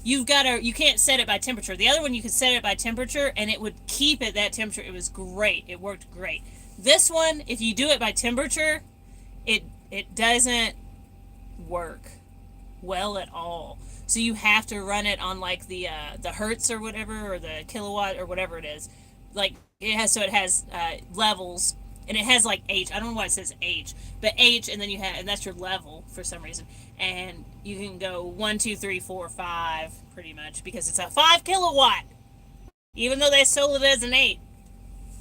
you can't set it by temperature. The other one you could set it by temperature and it would keep it that temperature. It was great. It worked great. This one, if you do it by temperature, it doesn't work well at all. So you have to run it on like the hertz or whatever, or the kilowatt or whatever it is. Like it has levels, and it has like H. I don't know why it says H, but H, and then you have, and that's your level for some reason. And you can go 1, 2, 3, 4, 5, pretty much, because it's a 5 kilowatt, even though they sold it as an 8.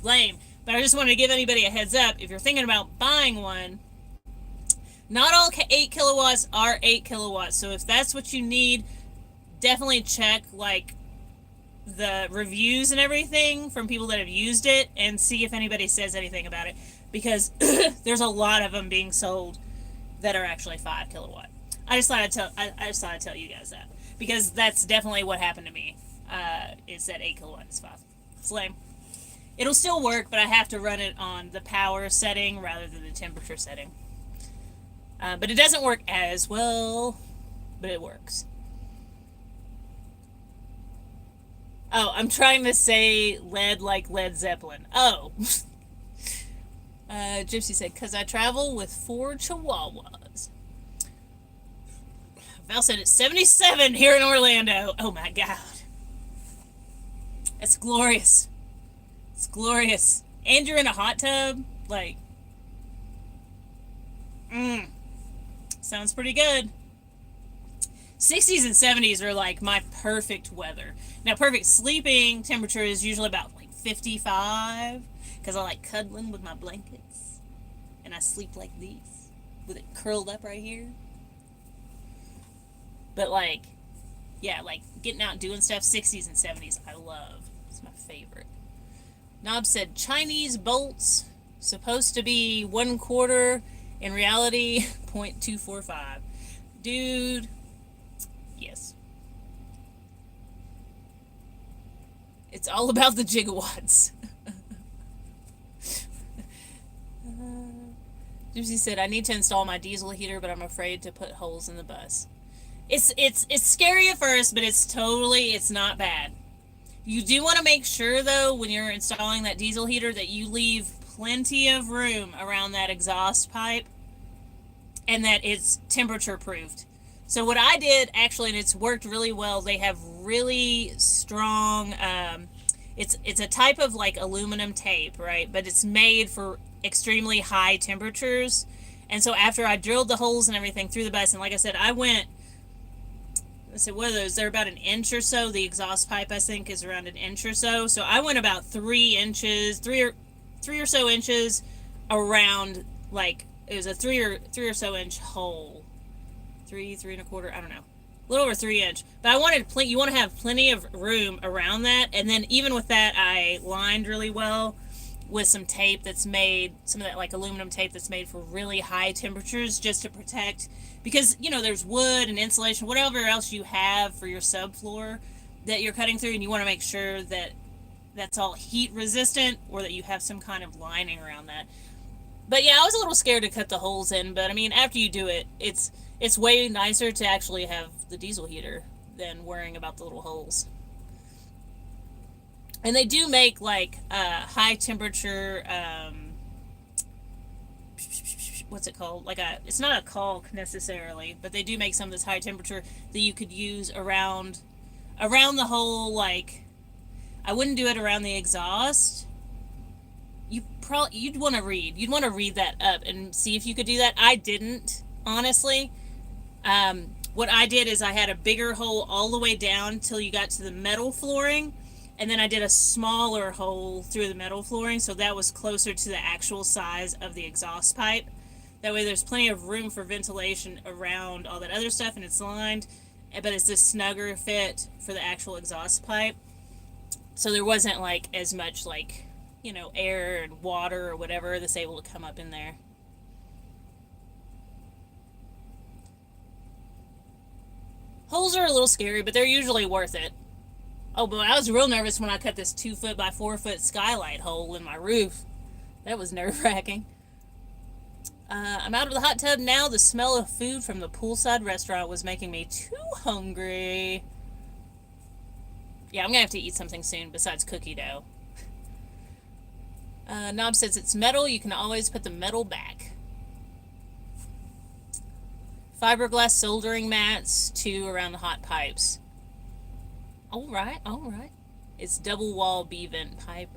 Lame. But I just wanted to give anybody a heads up. If you're thinking about buying one, not all 8 kilowatts are 8 kilowatts. So if that's what you need, definitely check like the reviews and everything from people that have used it and see if anybody says anything about it, because there's a lot of them being sold that are actually 5 kilowatt. I just thought I'd tell you guys that, because that's definitely what happened to me. Is that 8 kilowatt is 5. It's lame. It'll still work, but I have to run it on the power setting rather than the temperature setting. But it doesn't work as well, but it works. Oh, I'm trying to say lead like Led Zeppelin. Oh. Gypsy said, because I travel with 4 chihuahuas. Val said it's 77 here in Orlando. Oh my god. That's glorious. It's glorious. And you're in a hot tub? Like, sounds pretty good. 60s and 70s are like my perfect weather. Now, perfect sleeping temperature is usually about like 55, because I like cuddling with my blankets. And I sleep like these, with it curled up right here. But like, yeah, like getting out and doing stuff, 60s and 70s, I love. It's my favorite. Knob said Chinese bolts, supposed to be 1/4, in reality 0.245. Dude, yes. It's all about the gigawatts. Gypsy said, I need to install my diesel heater, but I'm afraid to put holes in the bus. It's scary at first, but it's not bad. You do want to make sure, though, when you're installing that diesel heater, that you leave plenty of room around that exhaust pipe and that it's temperature proofed. So what I did, actually, and it's worked really well, they have really strong, it's a type of like aluminum tape, right? But it's made for extremely high temperatures. And so after I drilled the holes and everything through the bus, and like I said, what are those? They're about an inch or so. The exhaust pipe, I think, is around an inch or so. So I went about 3 inches, three or so inches around, like, it was a three or so inch hole. 3.25, I don't know. A little over 3 inch. But I wanted you want to have plenty of room around that. And then even with that, I lined really well with some tape that's made, some of that like aluminum tape that's made for really high temperatures, just to protect, because there's wood and insulation, whatever else you have for your subfloor that you're cutting through, and you want to make sure that that's all heat resistant, or that you have some kind of lining around that. But yeah, I was a little scared to cut the holes in, but I mean, after you do it, it's way nicer to actually have the diesel heater than worrying about the little holes. And they do make like high temperature, what's it called? It's not a caulk necessarily, but they do make some of this high temperature that you could use around the whole, like, I wouldn't do it around the exhaust. You'd want to read that up and see if you could do that. I didn't, honestly. What I did is I had a bigger hole all the way down till you got to the metal flooring, and then I did a smaller hole through the metal flooring, so that was closer to the actual size of the exhaust pipe. That way there's plenty of room for ventilation around all that other stuff, and it's lined, but it's a snugger fit for the actual exhaust pipe. So there wasn't like as much like, air and water or whatever that's able to come up in there. Holes are a little scary, but they're usually worth it. Oh, but I was real nervous when I cut this 2 foot by 4 foot skylight hole in my roof. That was nerve-wracking. I'm out of the hot tub now. The smell of food from the poolside restaurant was making me too hungry. Yeah, I'm gonna have to eat something soon besides cookie dough. Knob says it's metal. You can always put the metal back. Fiberglass soldering mats, 2 around the hot pipes. All right, all right. It's double wall B vent pipe.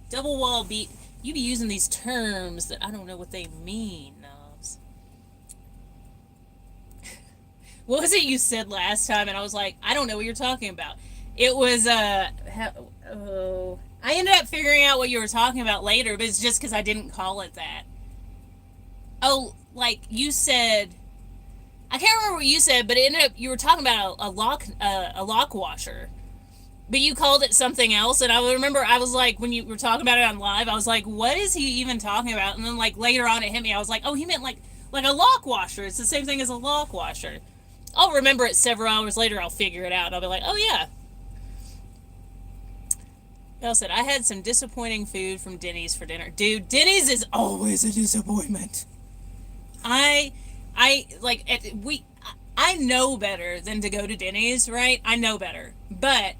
Double wall B. You be using these terms that I don't know what they mean, Knobs. What was it you said last time? And I was like, I don't know what you're talking about. It was, oh. I ended up figuring out what you were talking about later, but it's just because I didn't call it that. Oh, like you said, I can't remember what you said, but it ended up you were talking about a lock washer, but you called it something else. And I remember I was like, when you were talking about it on live, I was like, what is he even talking about? And then like later on it hit me. I was like, oh, he meant like a lock washer. It's the same thing as a lock washer. I'll remember it several hours later. I'll figure it out. I'll be like, oh yeah. Belle said, I had some disappointing food from Denny's for dinner. Dude, Denny's is always a disappointment. I know better than to go to Denny's, right? I know better. But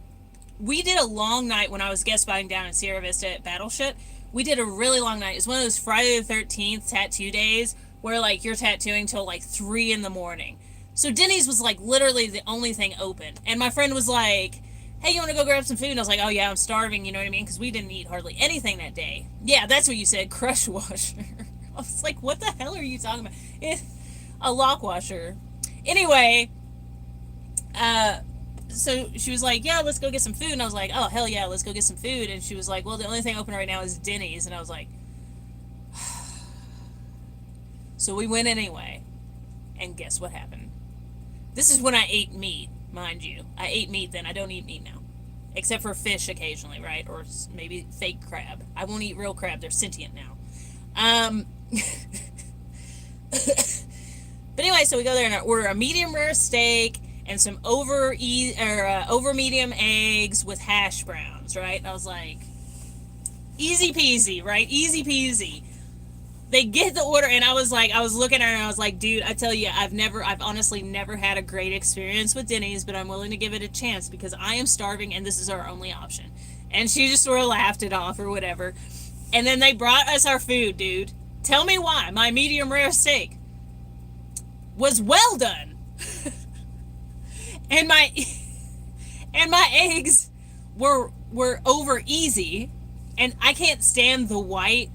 we did a long night when I was guest spotting down in Sierra Vista at Battleship. We did a really long night. It's one of those Friday the 13th tattoo days where, like, you're tattooing till, like, 3 in the morning. So Denny's was, like, literally the only thing open. And my friend was like, hey, you want to go grab some food? And I was like, oh, yeah, I'm starving, you know what I mean? Because we didn't eat hardly anything that day. Yeah, that's what you said, crush washer. I was like, what the hell are you talking about? A lock washer. Anyway, so she was like, yeah, let's go get some food. And I was like, oh, hell yeah, let's go get some food. And she was like, well, the only thing open right now is Denny's. And I was like, so we went anyway. And guess what happened? This is when I ate meat, mind you. I ate meat then. I don't eat meat now. Except for fish occasionally, right? Or maybe fake crab. I won't eat real crab. They're sentient now. But anyway, so we go there and order a medium rare steak and some over medium eggs with hash browns, right? And I was like, easy peasy, right? Easy peasy. They get the order, and I was looking at her, and I was like, dude, I tell you, I've honestly never had a great experience with Denny's, but I'm willing to give it a chance because I am starving, and this is our only option. And she just sort of laughed it off or whatever. And then they brought us our food, dude. Tell me why my medium rare steak was well done. and my eggs were over easy, and I can't stand the white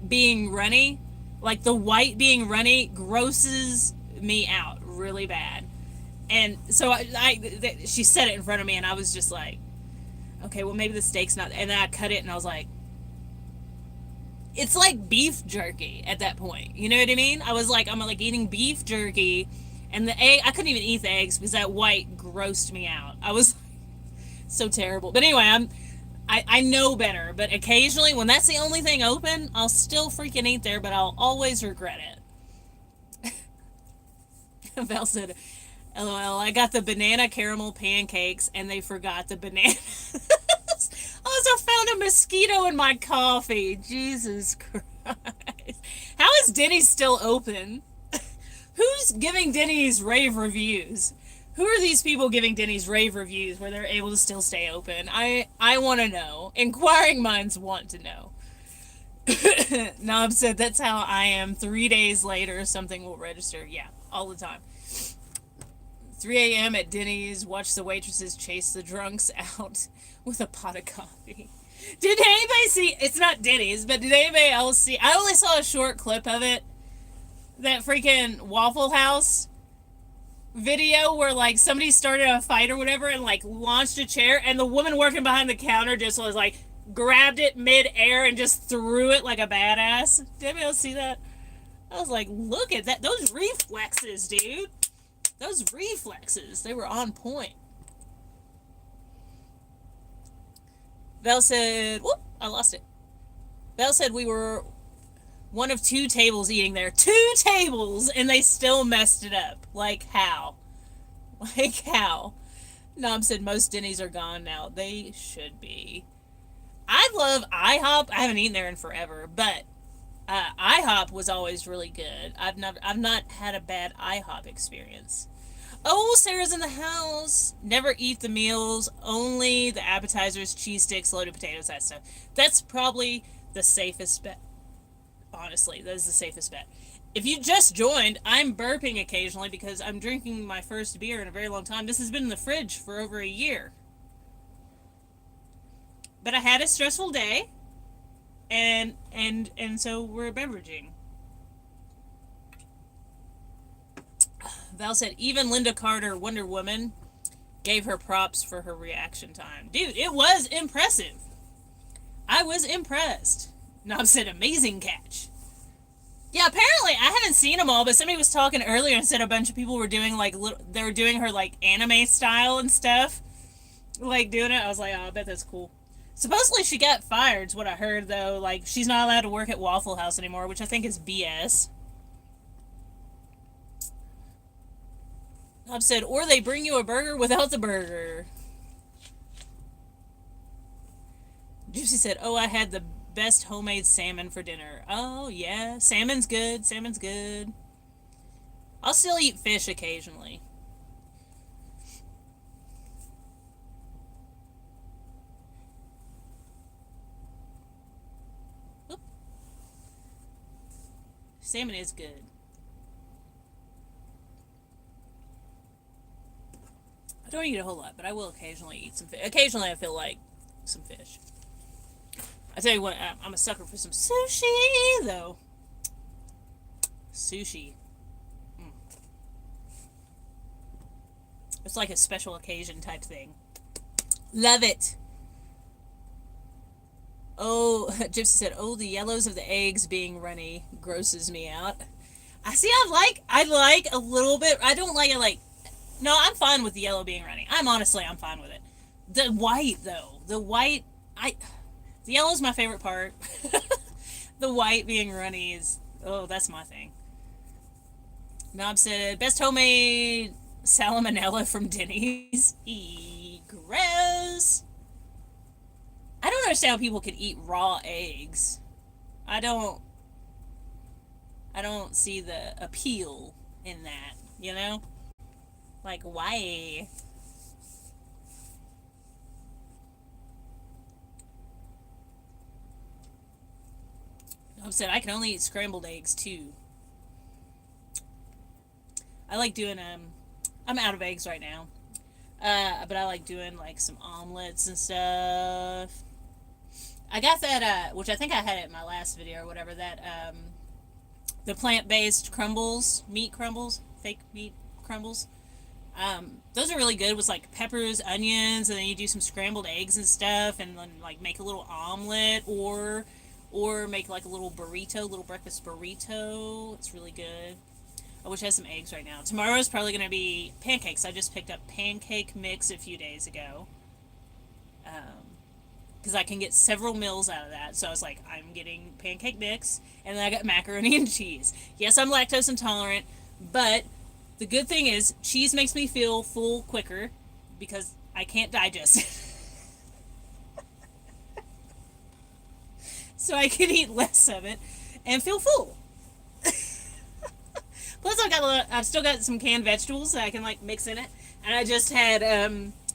being runny. Like, the white being runny grosses me out really bad. And so she said it in front of me, and I was just like, okay, well, maybe the steak's not. And then I cut it, and I was like, it's like beef jerky at that point. You know what I mean? I'm like eating beef jerky, and the egg, I couldn't even eat the eggs because that white grossed me out. I was so terrible. But anyway, I know better, but occasionally when that's the only thing open, I'll still freaking eat there, but I'll always regret it. Val said, LOL, I got the banana caramel pancakes and they forgot the bananas. I also found a mosquito in my coffee. Jesus Christ. How is Denny's still open? Who's giving Denny's rave reviews? Who are these people giving Denny's rave reviews where they're able to still stay open? I want to know. Inquiring minds want to know. Knob said, that's how I am. 3 days later, something will register. Yeah, all the time. 3 a.m. at Denny's, watch the waitresses chase the drunks out with a pot of coffee. Did anybody see, it's not Denny's, but did anybody else see, I only saw a short clip of it, that freaking Waffle House video where, like, somebody started a fight or whatever and, like, launched a chair, and the woman working behind the counter just was, like, grabbed it mid-air and just threw it like a badass. Did anybody else see that? I was like, look at that. Those reflexes, dude. Those reflexes. They were on point. Val said, whoop, I lost it. Val said we were one of 2 tables eating there. 2 tables, and they still messed it up. Like, how? Like, how? Nom said most Denny's are gone now. They should be. I love IHOP. I haven't eaten there in forever, but IHOP was always really good. I've not had a bad IHOP experience. Oh, Sarah's in the house. Never eat the meals, only the appetizers, cheese sticks, loaded potatoes, that stuff. That's probably the safest bet. Honestly, that is the safest bet. If you just joined, I'm burping occasionally because I'm drinking my first beer in a very long time. This has been in the fridge for over a year. But I had a stressful day, and so we're beveraging. Val said even Linda Carter, Wonder Woman, gave her props for her reaction time. Dude, it was impressive. I was impressed. Knob said amazing catch. Yeah, apparently I haven't seen them all, but somebody was talking earlier and said a bunch of people were doing like they were doing her like anime style and stuff, like doing it. I was like, oh, I bet that's cool. Supposedly she got fired, is what I heard though. Like she's not allowed to work at Waffle House anymore, which I think is BS. Knob said, or they bring you a burger without the burger. Juicy said, oh, I had the best homemade salmon for dinner. Oh, yeah. Salmon's good. Salmon's good. I'll still eat fish occasionally. Oop. Salmon is good. I don't eat a whole lot, but I will occasionally eat some fish. Occasionally I feel like some fish. I tell you what, I'm a sucker for some sushi, though. Sushi. Mm. It's like a special occasion type thing. Love it. Oh, Gypsy said, oh, the yellows of the eggs being runny grosses me out. I see, I like a little bit. I don't like it like, no, I'm fine with the yellow being runny. I'm fine with it. The white, though. The yellow's my favorite part. The white being runny is, oh, that's my thing. Knob said, best homemade salmonella from Denny's. Gross. I don't understand how people can eat raw eggs. I don't see the appeal in that, you know? Like, why? I said I can only eat scrambled eggs too. I like doing I'm out of eggs right now. But I like doing like some omelets and stuff. I got that which I think I had it in my last video or whatever, that the plant-based crumbles, meat crumbles, fake meat crumbles. Those are really good with like peppers, onions, and then you do some scrambled eggs and stuff, and then like make a little omelet, or make like a little burrito, little breakfast burrito. It's really good. I wish I had some eggs right now. Tomorrow's probably going to be pancakes. I just picked up pancake mix a few days ago. Because I can get several meals out of that. So I was like, I'm getting pancake mix, and then I got macaroni and cheese. Yes, I'm lactose intolerant, but the good thing is cheese makes me feel full quicker because I can't digest it. So I can eat less of it and feel full. Plus, I've still got some canned vegetables that I can like mix in it, and I just had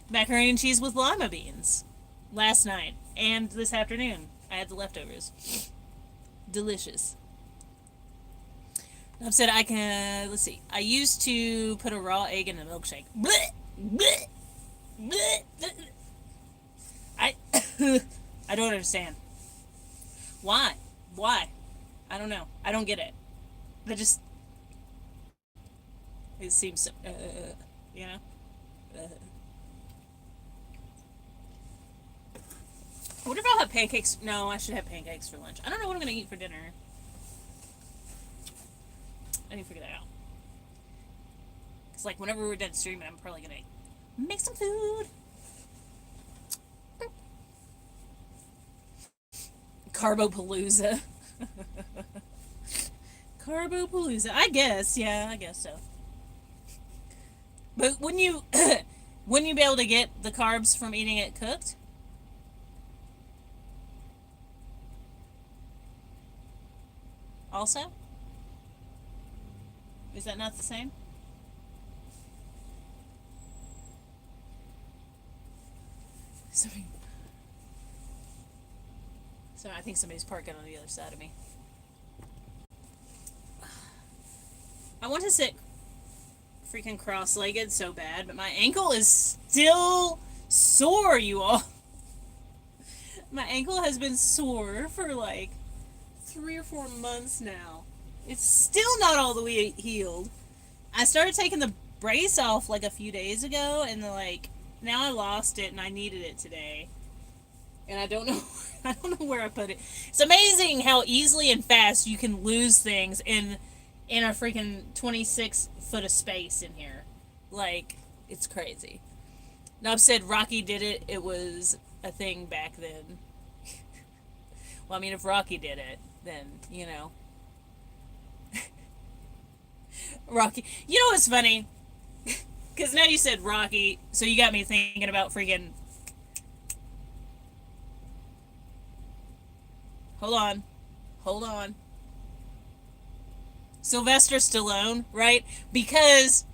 macaroni and cheese with lima beans last night and this afternoon. I had the leftovers. Delicious. I've said I can. Let's see. I used to put a raw egg in a milkshake. Blech, blech, blech. I I don't understand. Why? Why? I don't know. I don't get it. That just it seems so, you know. I wonder if I'll have pancakes. No, I should have pancakes for lunch. I don't know what I'm gonna eat for dinner. I need to figure that out. Cause like whenever we're done streaming, I'm probably gonna make some food. Carbopalooza. Carbopalooza. I guess, yeah, I guess so. But wouldn't you wouldn't you be able to get the carbs from eating it cooked? Also? Is that not the same? Somebody, so I think somebody's parking on the other side of me. I want to sit freaking cross-legged so bad, but my ankle is still sore, you all. My ankle has been sore for like 3 or 4 months now. It's still not all the way healed. I started taking the brace off like a few days ago, and like now I lost it and I needed it today. And I don't know I don't know where I put it. It's amazing how easily and fast you can lose things in a freaking 26 foot of space in here. Like, it's crazy. Nub said Rocky did it, it was a thing back then. Well, I mean, if Rocky did it, then, you know. Rocky. You know what's funny? Because now you said Rocky, so you got me thinking about freaking... Hold on. Hold on. Sylvester Stallone, right? Because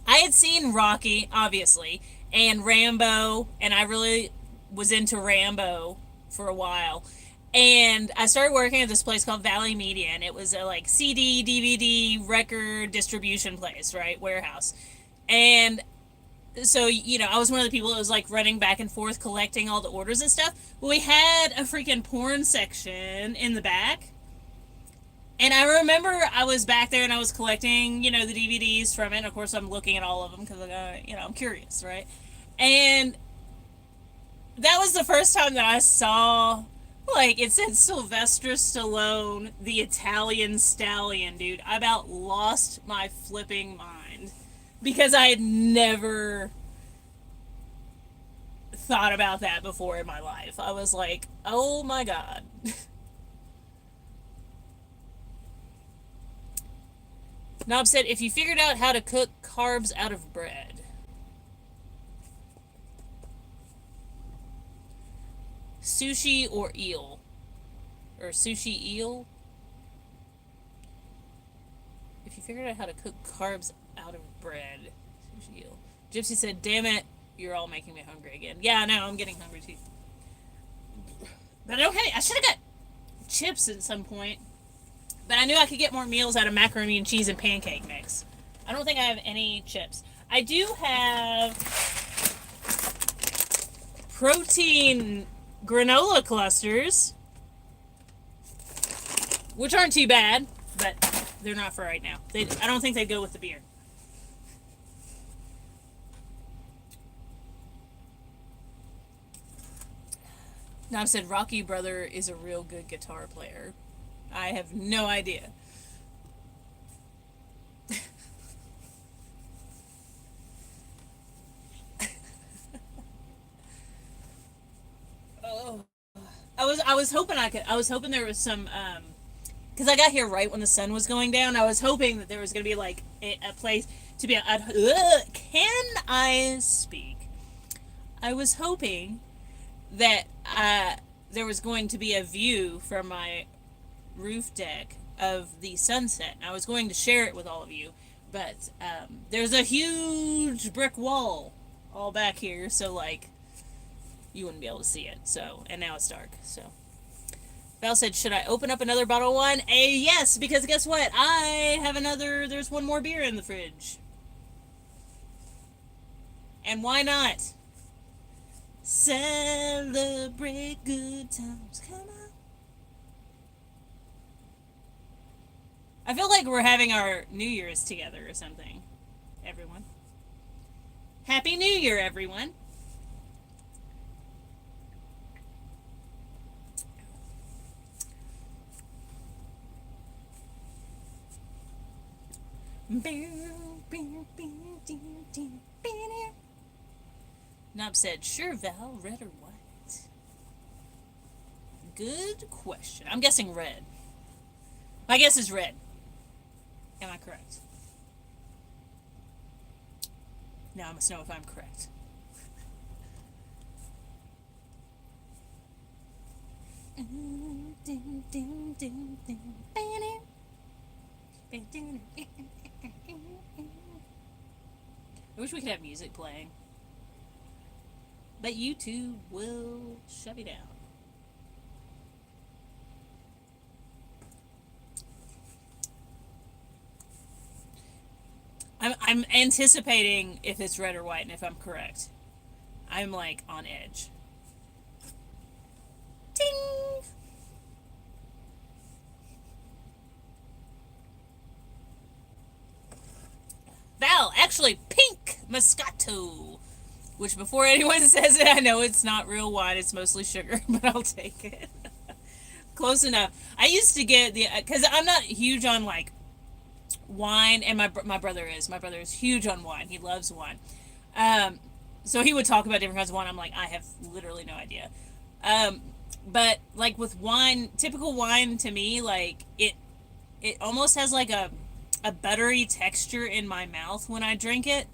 I had seen Rocky, obviously, and Rambo, and I really was into Rambo for a while. And I started working at this place called Valley Media, and it was a like CD, DVD, record distribution place, right? Warehouse. And so, you know, I was one of the people that was like running back and forth collecting all the orders and stuff. Well, we had a freaking porn section in the back. And I remember I was back there and I was collecting, you know, the DVDs from it. And of course, I'm looking at all of them because, you know, I'm curious, right? And that was the first time that I saw, like, it said Sylvester Stallone, the Italian Stallion, dude. I about lost my flipping mind because I had never thought about that before in my life. I was like, oh my god. Knob said, if you figured out how to cook carbs out of bread. Sushi or eel? Or sushi eel? If you figured out how to cook carbs out of bread. Sushi eel. Gypsy said, damn it, you're all making me hungry again. Yeah, I know, I'm getting hungry too. But okay, I should have got chips at some point. But I knew I could get more meals out of macaroni and cheese and pancake mix. I don't think I have any chips. I do have protein granola clusters, which aren't too bad, but they're not for right now. I don't think they'd go with the beer. Now I've said Rocky Brother is a real good guitar player. I have no idea. Oh, I was hoping I was hoping there was some because I got here right when the sun was going down. I was hoping that there was gonna be like a place to be. Can I speak? I was hoping that there was going to be a view from my roof deck of the sunset. I was going to share it with all of you, but there's a huge brick wall all back here, so like you wouldn't be able to see it. So, and now it's dark. So Val said, should I open up another bottle of wine? Yes, because guess what? I have there's one more beer in the fridge. And why not? Celebrate good times. Come on. I feel like we're having our New Year's together or something. Everyone. Happy New Year, everyone. Nob said, sure, Val, red or white? Good question. I'm guessing red. My guess is red. Am I correct? Now I must know if I'm correct. I wish we could have music playing. but YouTube will shut me down. I'm anticipating if it's red or white, and if I'm correct, I'm like on edge. Ting! Val, actually, pink Moscato. Which, before anyone says it, I know it's not real wine, it's mostly sugar, but I'll take it. Close enough. I used to get the, because I'm not huge on like wine, and my brother is. My brother is huge on wine. He loves wine. Um, so he would talk about different kinds of wine. I'm like, I have literally no idea. Um, but like with wine, typical wine to me, like it almost has like a buttery texture in my mouth when I drink it,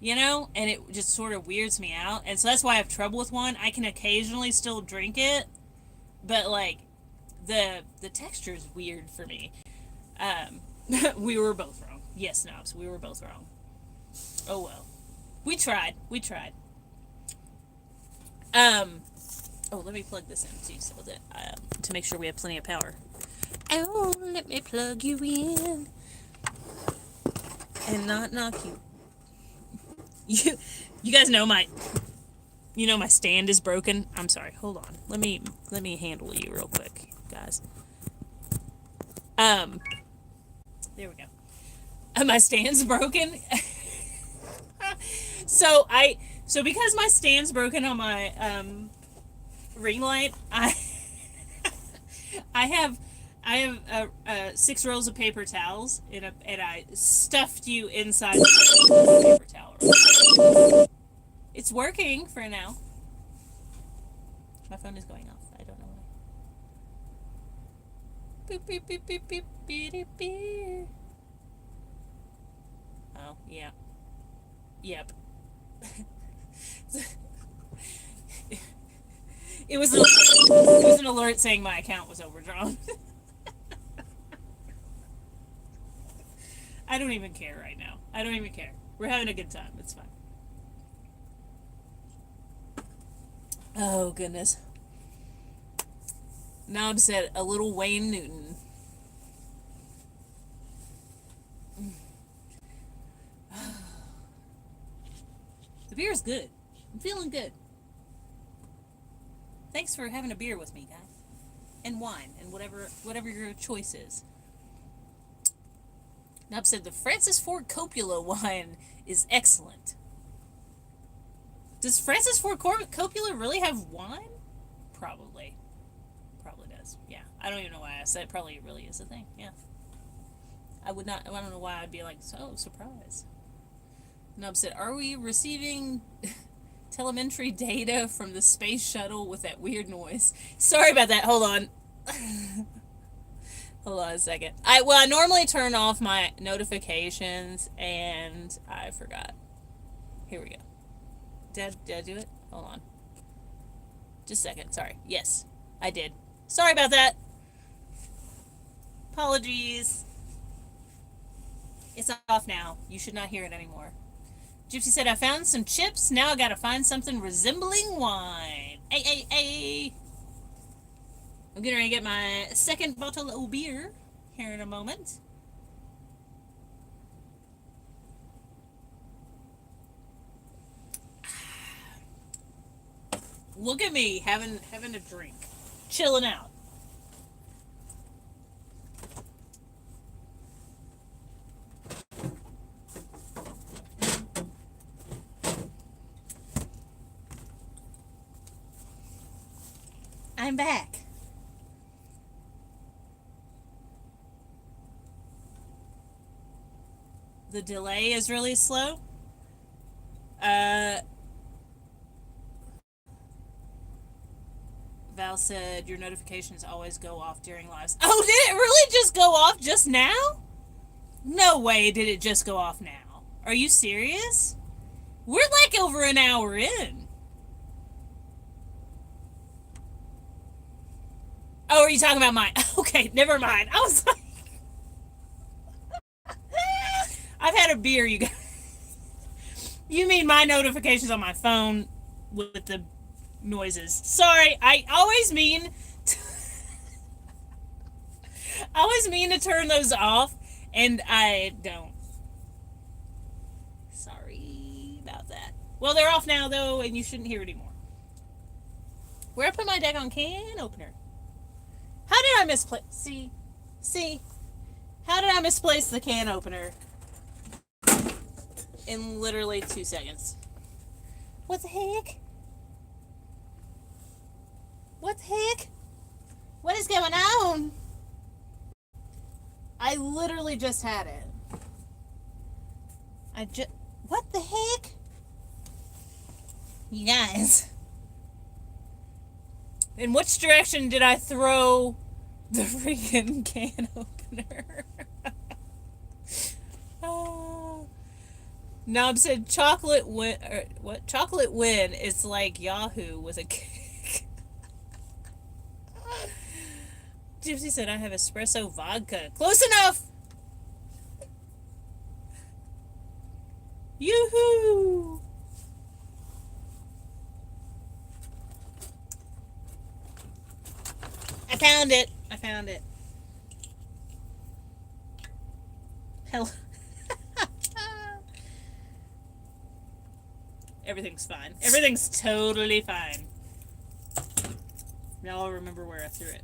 and it just sort of weirds me out. And so that's why I have trouble with wine. I can occasionally still drink it, but like the texture is weird for me. Um, we were both wrong. Yes, Knobs, we were both wrong. Oh well. We tried. We tried. Um, oh, let me plug this in too, so that to make sure we have plenty of power. Oh, let me plug you in and not knock you. You guys know my stand is broken. I'm sorry. Hold on. Let me handle you real quick, guys. Um, there we go. My stand's broken. so because my stand's broken on my ring light, I have I have 6 rolls of paper towels and I stuffed you inside the paper towel roll. It's working for now. My phone is going off. I don't know why. Beep beep beep beep beep beep beep. Oh yeah. Yep. It was an alert saying my account was overdrawn. I don't even care right now. I don't even care. We're having a good time. It's fine. Oh goodness. Now I'm set a little Wayne Newton. The beer is good. I'm feeling good. Thanks for having a beer with me, guys. And wine, and whatever your choice is. Nub said the Francis Ford Coppola wine is excellent. Does Francis Ford Coppola really have wine? Probably. Probably does. Yeah. I don't even know why I said it. Probably really is a thing. Yeah. I don't know why I'd be like, so surprised. Nub said, are we receiving telemetry data from the space shuttle with that weird noise? Sorry about that. Hold on. Hold on a second. I normally turn off my notifications and I forgot. Here we go. Did I do it? Hold on. Just a second. Sorry. Yes, I did. Sorry about that. Apologies. It's off now. You should not hear it anymore. Gypsy said, I found some chips. Now I gotta find something resembling wine. Hey. I'm getting ready to get my second bottle of beer here in a moment. Look at me having a drink. Chilling out. I'm back. The delay is really slow. Val said your notifications always go off during lives. Oh, did it really just go off just now? No way did it just go off now. Are you serious? We're like over an hour in. Oh, are you talking about mine? Okay, never mind. I was like... I've had a beer, you guys. You mean my notifications on my phone? with the noises. Sorry, I always mean to turn those off, and I don't. Sorry about that. Well, they're off now, though, and you shouldn't hear it anymore. Where I put my daggone can opener? How did I misplace? See? How did I misplace the can opener? In literally 2 seconds. What the heck? What the heck? What is going on? I literally just had it. What the heck? You guys. In which direction did I throw the freaking can opener? Oh. Nob said chocolate win. What? Chocolate win is like Yahoo with a cake. Gypsy said I have espresso vodka. Close enough! Yoo-hoo! I found it. Hell. Everything's fine. Everything's totally fine. Now I'll remember where I threw it.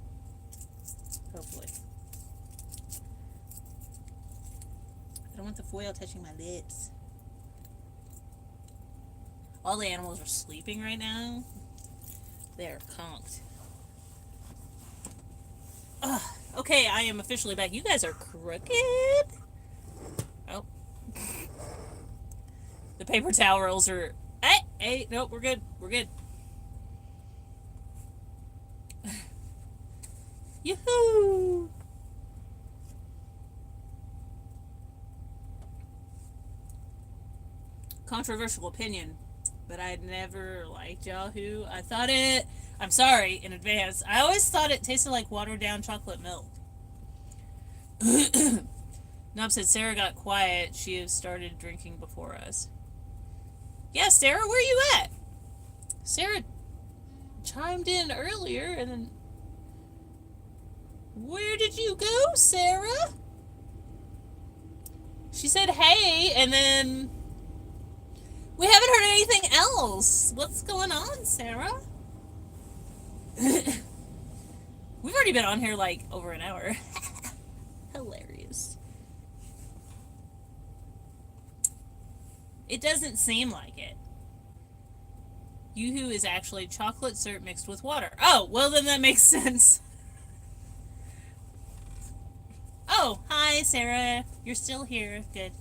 Hopefully. I don't want the foil touching my lips. All the animals are sleeping right now. They're conked. Ugh. Okay, I am officially back. You guys are crooked. Oh. The paper towel rolls are... Hey, nope, we're good. Yoo-hoo! Controversial opinion, but I never liked Yahoo. I'm sorry in advance. I always thought it tasted like watered down chocolate milk. Nob said Sarah got quiet. She has started drinking before us. Yeah, Sarah, where you at? Sarah chimed in earlier, and then... Where did you go, Sarah? She said hey, and then... We haven't heard anything else. What's going on, Sarah? We've already been on here, like, over an hour. Hilarious. It doesn't seem like it. Yoo-hoo is actually chocolate syrup mixed with water. Oh, well then that makes sense. Oh, hi, Sarah. You're still here. Good.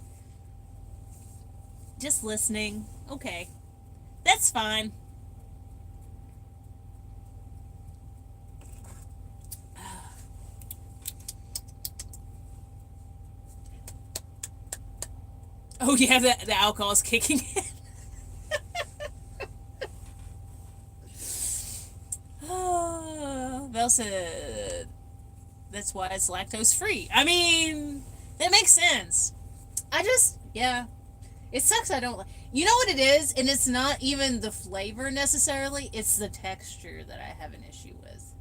Just listening. Okay. That's fine. Oh yeah, the alcohol's kicking in. Val said that's why it's lactose free. I mean, that makes sense. Yeah. It sucks I don't like... You know what it is? And it's not even the flavor necessarily. It's the texture that I have an issue with.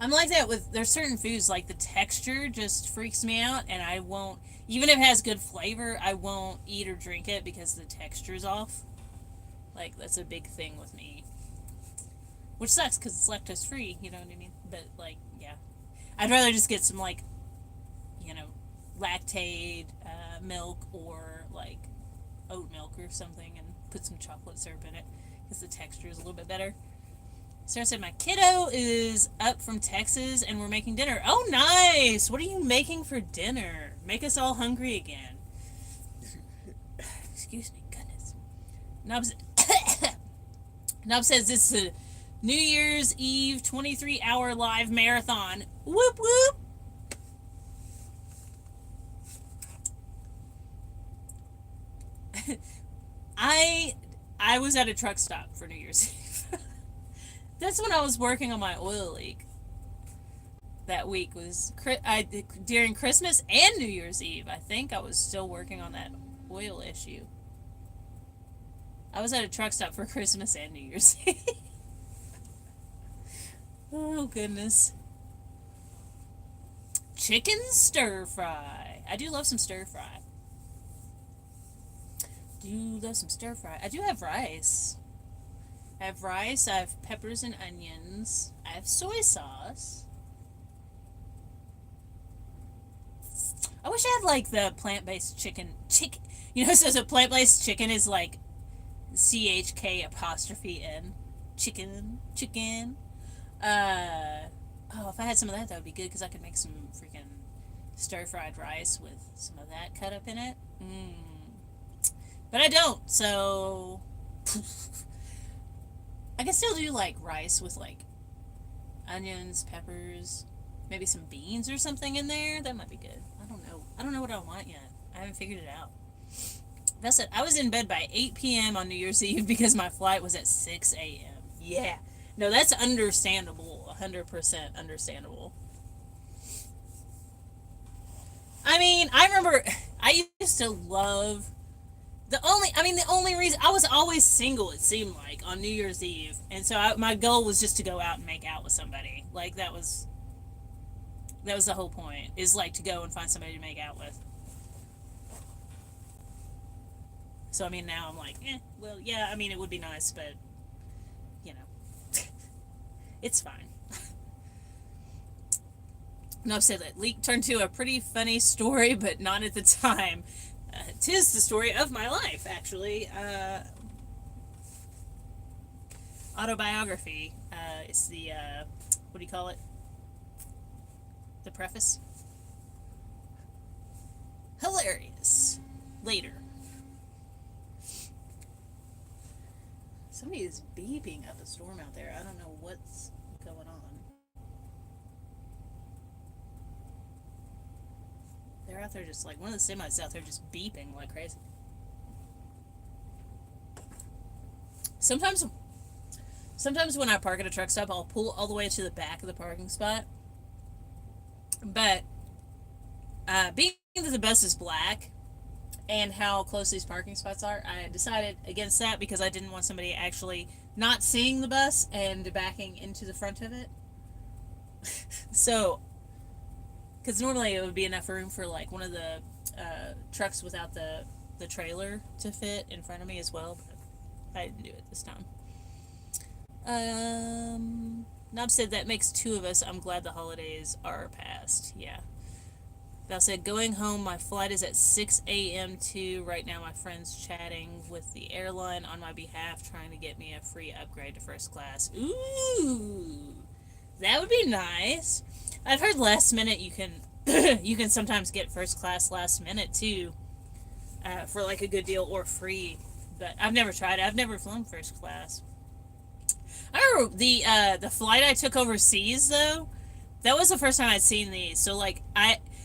I'm like that with... There's certain foods, like the texture just freaks me out. And I won't... Even if it has good flavor, I won't eat or drink it because the texture's off. Like, that's a big thing with me. Which sucks because it's lactose free, you know what I mean? But, like, yeah. I'd rather just get some, like, you know, Lactaid milk or like oat milk or something and put some chocolate syrup in it because the texture is a little bit better. Sarah said my kiddo is up from Texas and we're making dinner. Oh, nice! What are you making for dinner? Make us all hungry again. Excuse me, goodness. Nob says this is a New Year's Eve 23-hour live marathon. Whoop whoop! I was at a truck stop for New Year's Eve. That's when I was working on my oil leak. That week was during Christmas and New Year's Eve. I think I was still working on that oil issue. I was at a truck stop for Christmas and New Year's Eve. Oh, goodness. Chicken stir fry. I do love some stir fry. I do have rice. I have rice, I have peppers and onions. I have soy sauce. I wish I had, like, the plant-based chicken. You know, so the plant-based chicken is, like, CHK''N. Chicken. Oh, if I had some of that, that would be good, because I could make some freaking stir-fried rice with some of that cut up in it. But I don't, so... I can still do, like, rice with, like, onions, peppers, maybe some beans or something in there. That might be good. I don't know. I don't know what I want yet. I haven't figured it out. That's it. I was in bed by 8 p.m. on New Year's Eve because my flight was at 6 a.m. Yeah. No, that's understandable. 100% understandable. I mean, I remember I used to love the only reason I was always single, it seemed like, on New Year's Eve, and so my goal was just to go out and make out with somebody. Like, that was the whole point, is like to go and find somebody to make out with. So I mean, now I'm like, well, yeah, I mean, it would be nice, but you know, it's fine. No, I've said that leak turned to a pretty funny story, but not at the time. 'Tis the story of my life, actually. Autobiography. It's the, what do you call it? The preface? Hilarious. Later. Somebody is beeping up a storm out there. I don't know what's going on. They're out there just like, one of the semis out there just beeping like crazy. Sometimes when I park at a truck stop, I'll pull all the way to the back of the parking spot. But being that the bus is black and how close these parking spots are, I decided against that because I didn't want somebody actually not seeing the bus and backing into the front of it. So, because normally it would be enough room for like one of the trucks without the trailer to fit in front of me as well, but I didn't do it this time. Nob said that makes two of us. I'm glad the holidays are past. Yeah. Val said, going home, my flight is at 6 a.m. too. Right now my friend's chatting with the airline on my behalf, trying to get me a free upgrade to first class. Ooh, that would be nice. I've heard last minute you can you can sometimes get first class last minute too, for like a good deal or free. But I've never tried it. I've never flown first class. I remember the flight I took overseas though. That was the first time I'd seen these. So like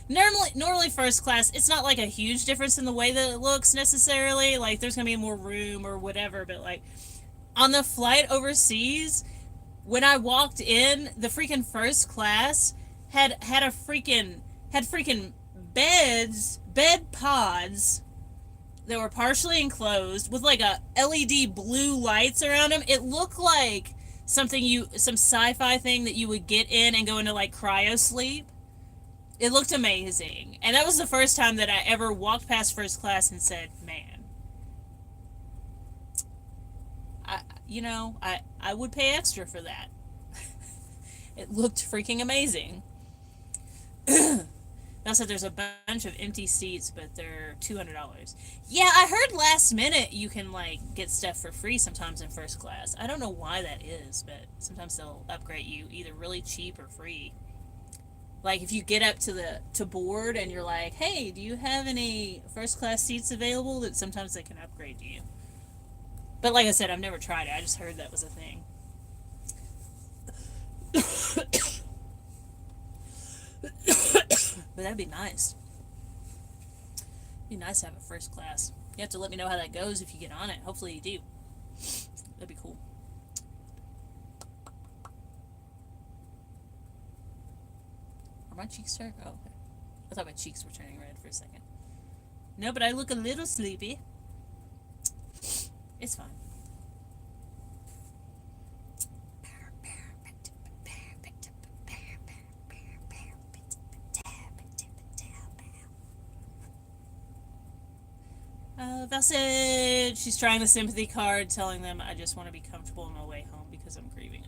normally first class, it's not like a huge difference in the way that it looks necessarily. Like there's gonna be more room or whatever. But like on the flight overseas, when I walked in, the freaking first class had freaking bed pods that were partially enclosed with like a LED blue lights around them. It looked like some sci-fi thing that you would get in and go into like cryo sleep. It looked amazing. And that was the first time that I ever walked past first class and said, man, I would pay extra for that. It looked freaking amazing. Also, there's a bunch of empty seats, but they're $200. Yeah, I heard last minute you can, like, get stuff for free sometimes in first class. I don't know why that is, but sometimes they'll upgrade you either really cheap or free. Like, if you get up to board and you're like, hey, do you have any first class seats available? That sometimes they can upgrade you. But like I said, I've never tried it. I just heard that was a thing. But that'd be nice. It'd be nice to have a first class. You have to let me know how that goes if you get on it. Hopefully you do. That'd be cool. Are my cheeks turning? Oh, okay. I thought my cheeks were turning red for a second. No, but I look a little sleepy. It's fine. Val said she's trying the sympathy card, telling them I just want to be comfortable on my way home because I'm grieving.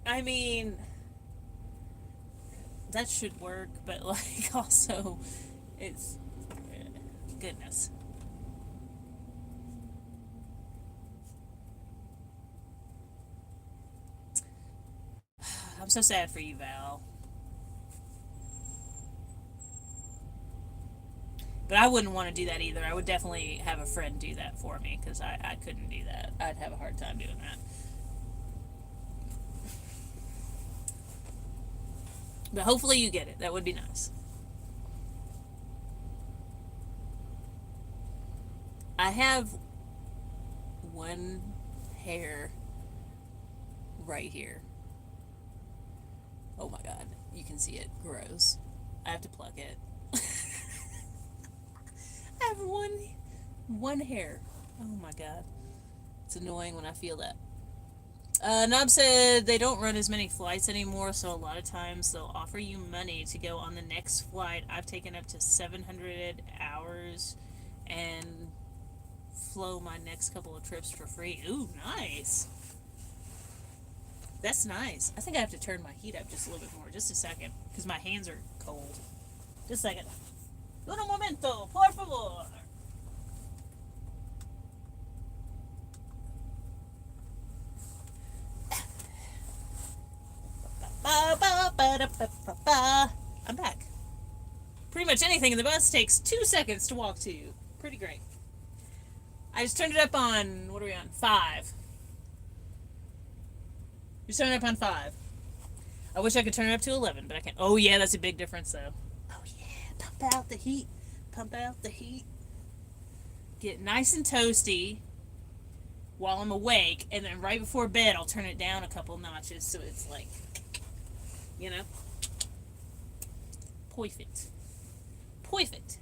I mean, that should work, but like also, it's goodness. I'm so sad for you, Val. But I wouldn't want to do that either. I would definitely have a friend do that for me because I couldn't do that. I'd have a hard time doing that. But hopefully you get it. That would be nice. I have one hair right here. Oh my god. You can see it grows. I have to pluck it. I have one hair. Oh my god. It's annoying when I feel that. Nob said they don't run as many flights anymore, so a lot of times they'll offer you money to go on the next flight. I've taken up to 700 hours and flow my next couple of trips for free. Ooh, nice. That's nice. I think I have to turn my heat up just a little bit more. Just a second, because my hands are cold. Just a second. Un momento, por favor. I'm back. Pretty much anything in the bus takes 2 seconds to walk to. Pretty great. I just turned it up on, what are we on? 5. Just turned it up on 5. I wish I could turn it up to 11, but I can't. Oh yeah, that's a big difference though. Oh yeah, pump out the heat. Pump out the heat. Get nice and toasty while I'm awake, and then right before bed I'll turn it down a couple notches so it's like, you know, perfect. Perfect.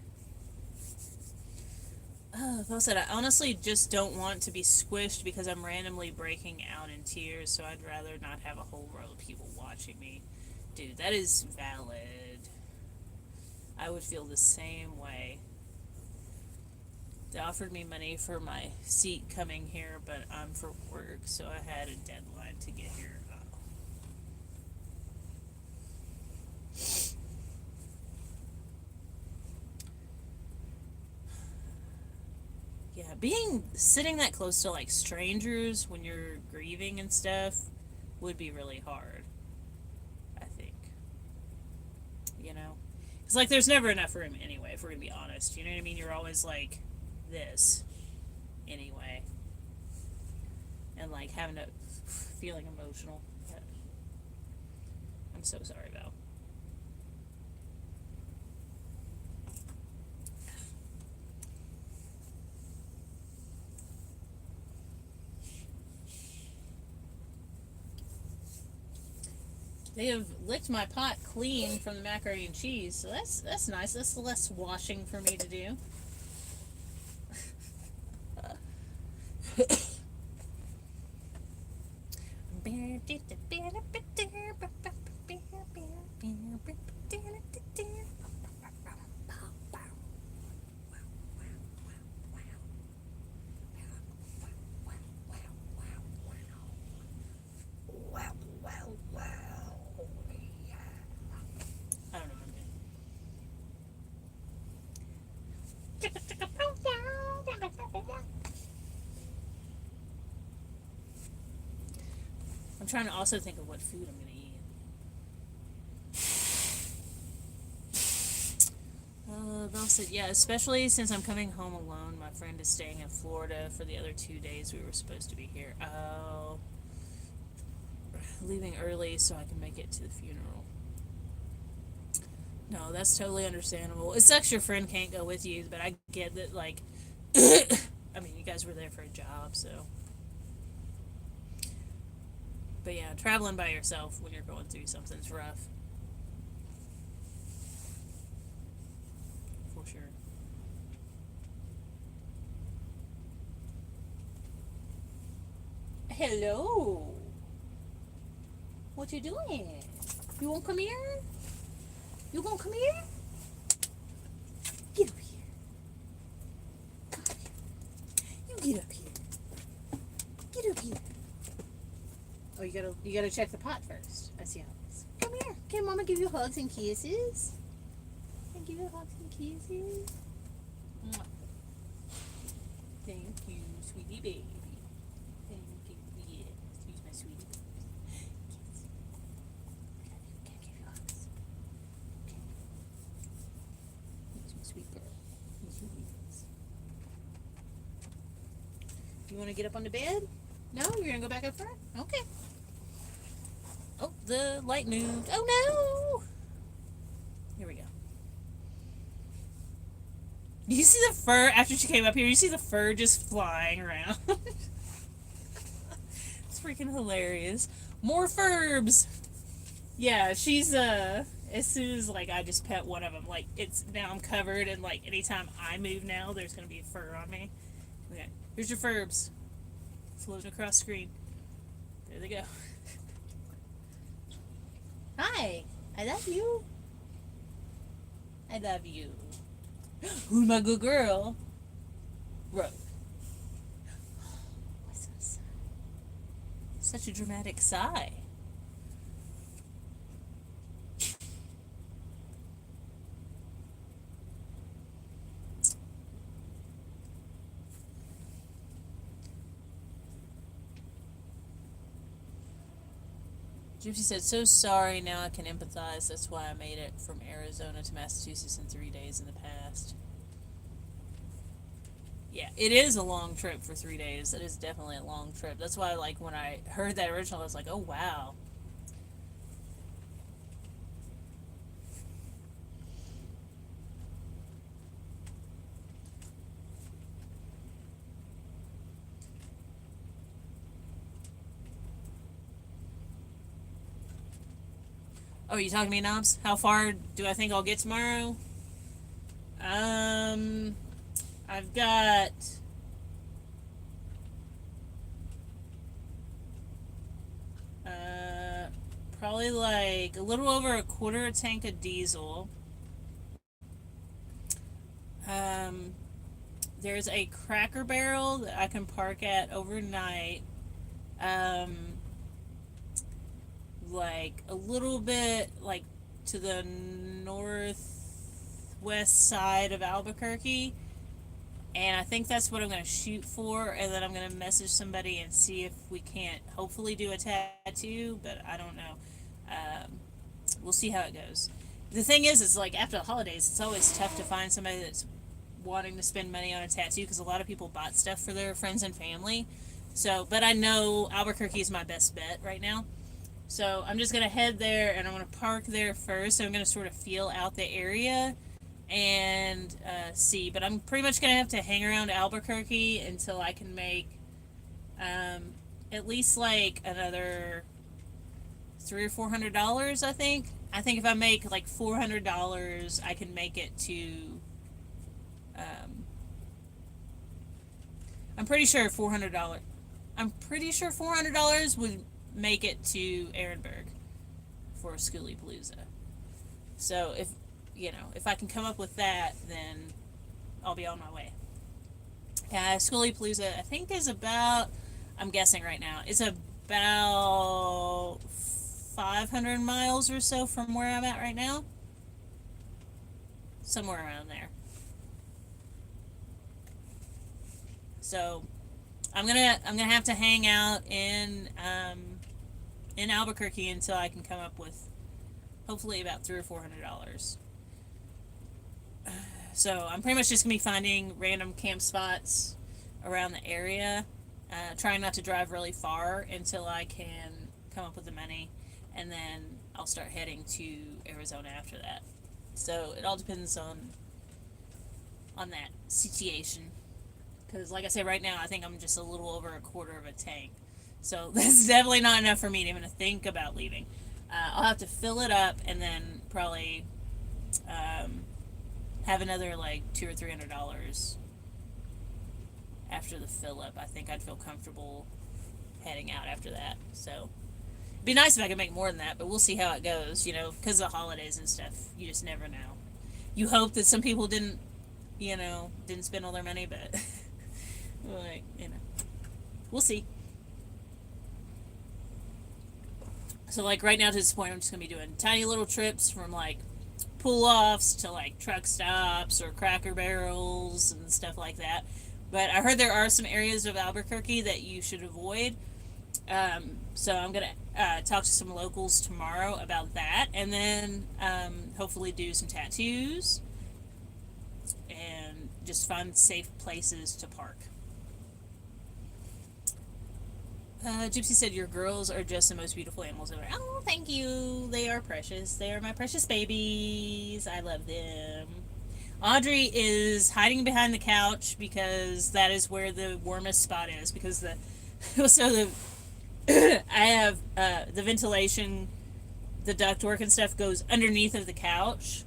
Well said. I honestly just don't want to be squished because I'm randomly breaking out in tears, so I'd rather not have a whole row of people watching me. Dude, that is valid. I would feel the same way. They offered me money for my seat coming here, but I'm for work, so I had a deadline to get here. Yeah, sitting that close to like strangers when you're grieving and stuff would be really hard, I think. You know? It's like there's never enough room anyway, if we're gonna be honest. You know what I mean? You're always like this anyway. And like having to feeling emotional. I'm so sorry, Val. They have licked my pot clean from the macaroni and cheese, so that's nice. That's less washing for me to do. I'm trying to also think of what food I'm going to eat. Val said, yeah, especially since I'm coming home alone. My friend is staying in Florida for the other 2 days we were supposed to be here. Oh. Leaving early so I can make it to the funeral. No, that's totally understandable. It sucks your friend can't go with you, but I get that, like, I mean, you guys were there for a job, so. But yeah, traveling by yourself when you're going through something's rough. For sure. Hello. What you doing? You won't come here? You gonna come here? Get up here. Get up here. Oh, you gotta check the pot first. I see how it is. Come here. Can Mama give you hugs and kisses? Can I give you hugs and kisses? Mwah. Thank you, sweetie baby. Thank you. Yes, he's my sweetie baby. Yes. Can I give you hugs? Okay. He's my sweet girl. He's yours. You want to get up on the bed? No? You're going to go back up front? Okay. Oh, the light moved. Oh, no! Here we go. You see the fur, after she came up here, you see the fur just flying around. It's freaking hilarious. More furbs! Yeah, she's, as soon as, like, I just pet one of them, like, it's, now I'm covered, and, like, anytime I move now, there's gonna be fur on me. Okay, here's your furbs. Floating across screen. There they go. Hi! I love you! I love you. Who's my good girl? Rogue. What's that sigh? Such a dramatic sigh. Gypsy said, so sorry, now I can empathize. That's why I made it from Arizona to Massachusetts in 3 days in the past. Yeah, it is a long trip for 3 days. It is definitely a long trip. That's why, like, when I heard that original, I was like, oh, wow. Oh, you talking to me, Knobs? How far do I think I'll get tomorrow? I've got... probably like a little over a quarter a tank of diesel. There's a Cracker Barrel that I can park at overnight. Like a little bit like to the northwest side of Albuquerque, and I think that's what I'm going to shoot for, and then I'm going to message somebody and see if we can't hopefully do a tattoo, but I don't know. We'll see how it goes. The thing is, it's like after the holidays, it's always tough to find somebody that's wanting to spend money on a tattoo, because a lot of people bought stuff for their friends and family. So, but I know Albuquerque is my best bet right now. So I'm just going to head there, and I'm going to park there first. So I'm going to sort of feel out the area and see. But I'm pretty much going to have to hang around Albuquerque until I can make at least like another $300 or $400, I think. I think if I make like $400, I can make it to... I'm pretty sure $400 would make it to Ehrenberg for Schoolypalooza. So if, you know, if I can come up with that, then I'll be on my way. Schoolypalooza, I think, is about, I'm guessing right now, it's about 500 miles or so from where I'm at right now. Somewhere around there. So I'm gonna have to hang out in Albuquerque until I can come up with hopefully about $300 or $400. So I'm pretty much just gonna be finding random camp spots around the area, trying not to drive really far until I can come up with the money, and then I'll start heading to Arizona after that. So it all depends on that situation. Because, like I said, right now, I think I'm just a little over a quarter of a tank. So that's definitely not enough for me to even think about leaving. I'll have to fill it up and then probably have another, like, $200 or $300 after the fill up. I think I'd feel comfortable heading out after that. So it'd be nice if I could make more than that, but we'll see how it goes, you know, because of the holidays and stuff. You just never know. You hope that some people didn't spend all their money, but Like, you know, we'll see. So, like, right now to this point, I'm just gonna be doing tiny little trips from, like, pull offs to, like, truck stops or Cracker Barrels and stuff like that. But I heard there are some areas of Albuquerque that you should avoid. So I'm gonna talk to some locals tomorrow about that, and then hopefully do some tattoos and just find safe places to park. Gypsy said, "Your girls are just the most beautiful animals ever." Oh, thank you. They are precious. They are my precious babies. I love them. Audrey is hiding behind the couch because that is where the warmest spot is. Because the so the I have the ventilation, the ductwork and stuff goes underneath of the couch,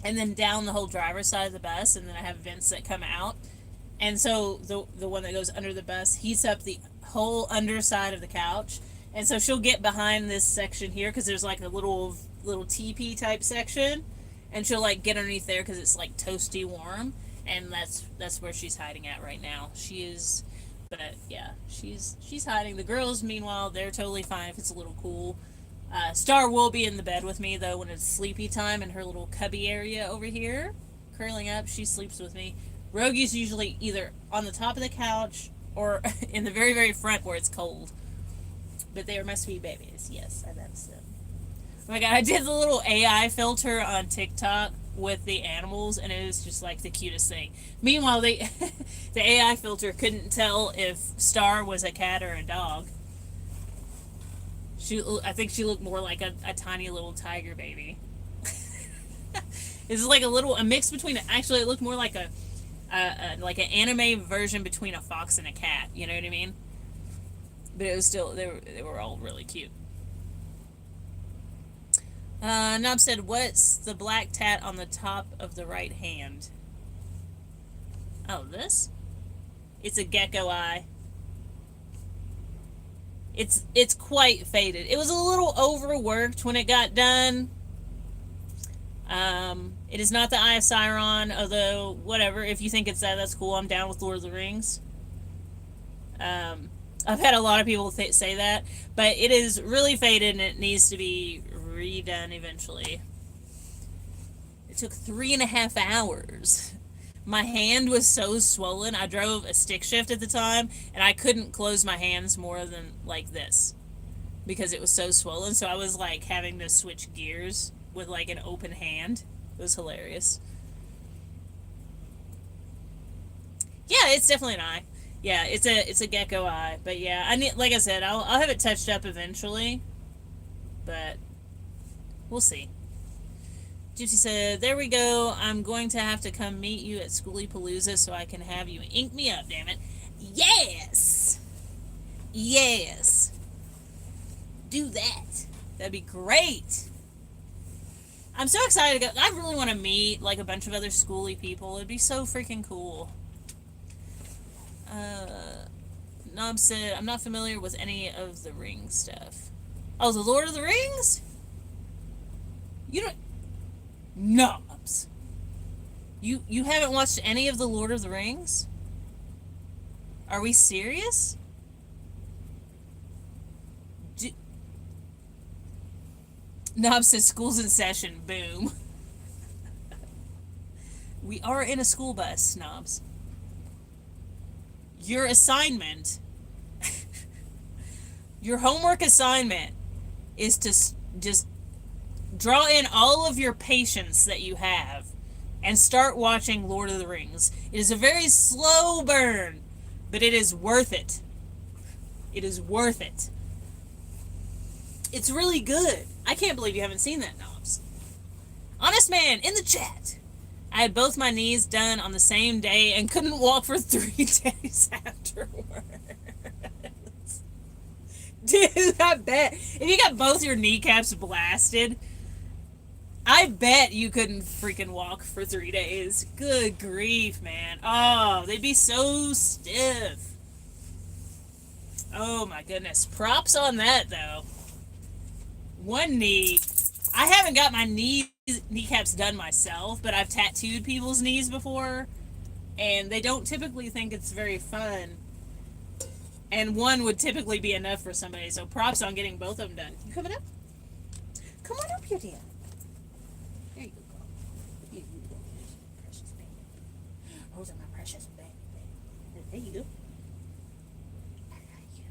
and then down the whole driver's side of the bus, and then I have vents that come out, and so the one that goes under the bus heats up the whole underside of the couch, and so she'll get behind this section here because there's like a little teepee type section, and she'll like get underneath there because it's like toasty warm, and that's where she's hiding at right now. She is, but yeah, she's hiding. The girls, meanwhile, they're totally fine if it's a little cool. Star will be in the bed with me though when it's sleepy time in her little cubby area over here, curling up. She sleeps with me. Rogi's usually either on the top of the couch or in the very, very front where it's cold. But they are my sweet babies. Yes, I love them. Oh my god, I did the little AI filter on TikTok with the animals, and it is just like the cutest thing. Meanwhile, the AI filter couldn't tell if Star was a cat or a dog. I think she looked more like a tiny little tiger baby. It's like a mix between, actually it looked more like like an anime version between a fox and a cat. You know what I mean? But it was still, they were all really cute. Nob said, "What's the black tat on the top of the right hand?" Oh, this? It's a gecko eye. It's quite faded. It was a little overworked when it got done. It is not the Eye of Sauron, although whatever. If you think it's that, that's cool. I'm down with Lord of the Rings. I've had a lot of people say that, but it is really faded and it needs to be redone eventually. It took 3.5 hours. My hand was so swollen. I drove a stick shift at the time, and I couldn't close my hands more than like this because it was so swollen. So I was like having to switch gears with like an open hand. It was hilarious. Yeah, it's definitely an eye. Yeah, it's a gecko eye. But yeah, I need, like I said, I'll have it touched up eventually, but we'll see. Gypsy said, "There we go. I'm going to have to come meet you at Schooly Palooza so I can have you ink me up, damn it." Yes! Yes! Do that. That'd be great. I'm so excited to go. I really want to meet, like, a bunch of other Schooly people. It'd be so freaking cool. Nob said, "I'm not familiar with any of the Ring stuff." Oh, the Lord of the Rings? You don't... Nobs. You haven't watched any of the Lord of the Rings? Are we serious? Nob says school's in session. Boom. We are in a school bus, Knobs. Your assignment, your homework assignment is to just draw in all of your patience that you have and start watching Lord of the Rings. It is a very slow burn, but it is worth it. It is worth it. It's really good. I can't believe you haven't seen that, Knobs. Honest man, in the chat. I had both my knees done on the same day and couldn't walk for 3 days afterwards. Dude, I bet. If you got both your kneecaps blasted, I bet you couldn't freaking walk for 3 days. Good grief, man. Oh, they'd be so stiff. Oh my goodness. Props on that, though. One knee. I haven't got my kneecaps done myself, but I've tattooed people's knees before. and they don't typically think it's very fun. And one would typically be enough for somebody. So props on getting both of them done. You coming up? Come on up here, dear. There you go. Here you go, precious baby. Those are my precious baby. There you go. I like you.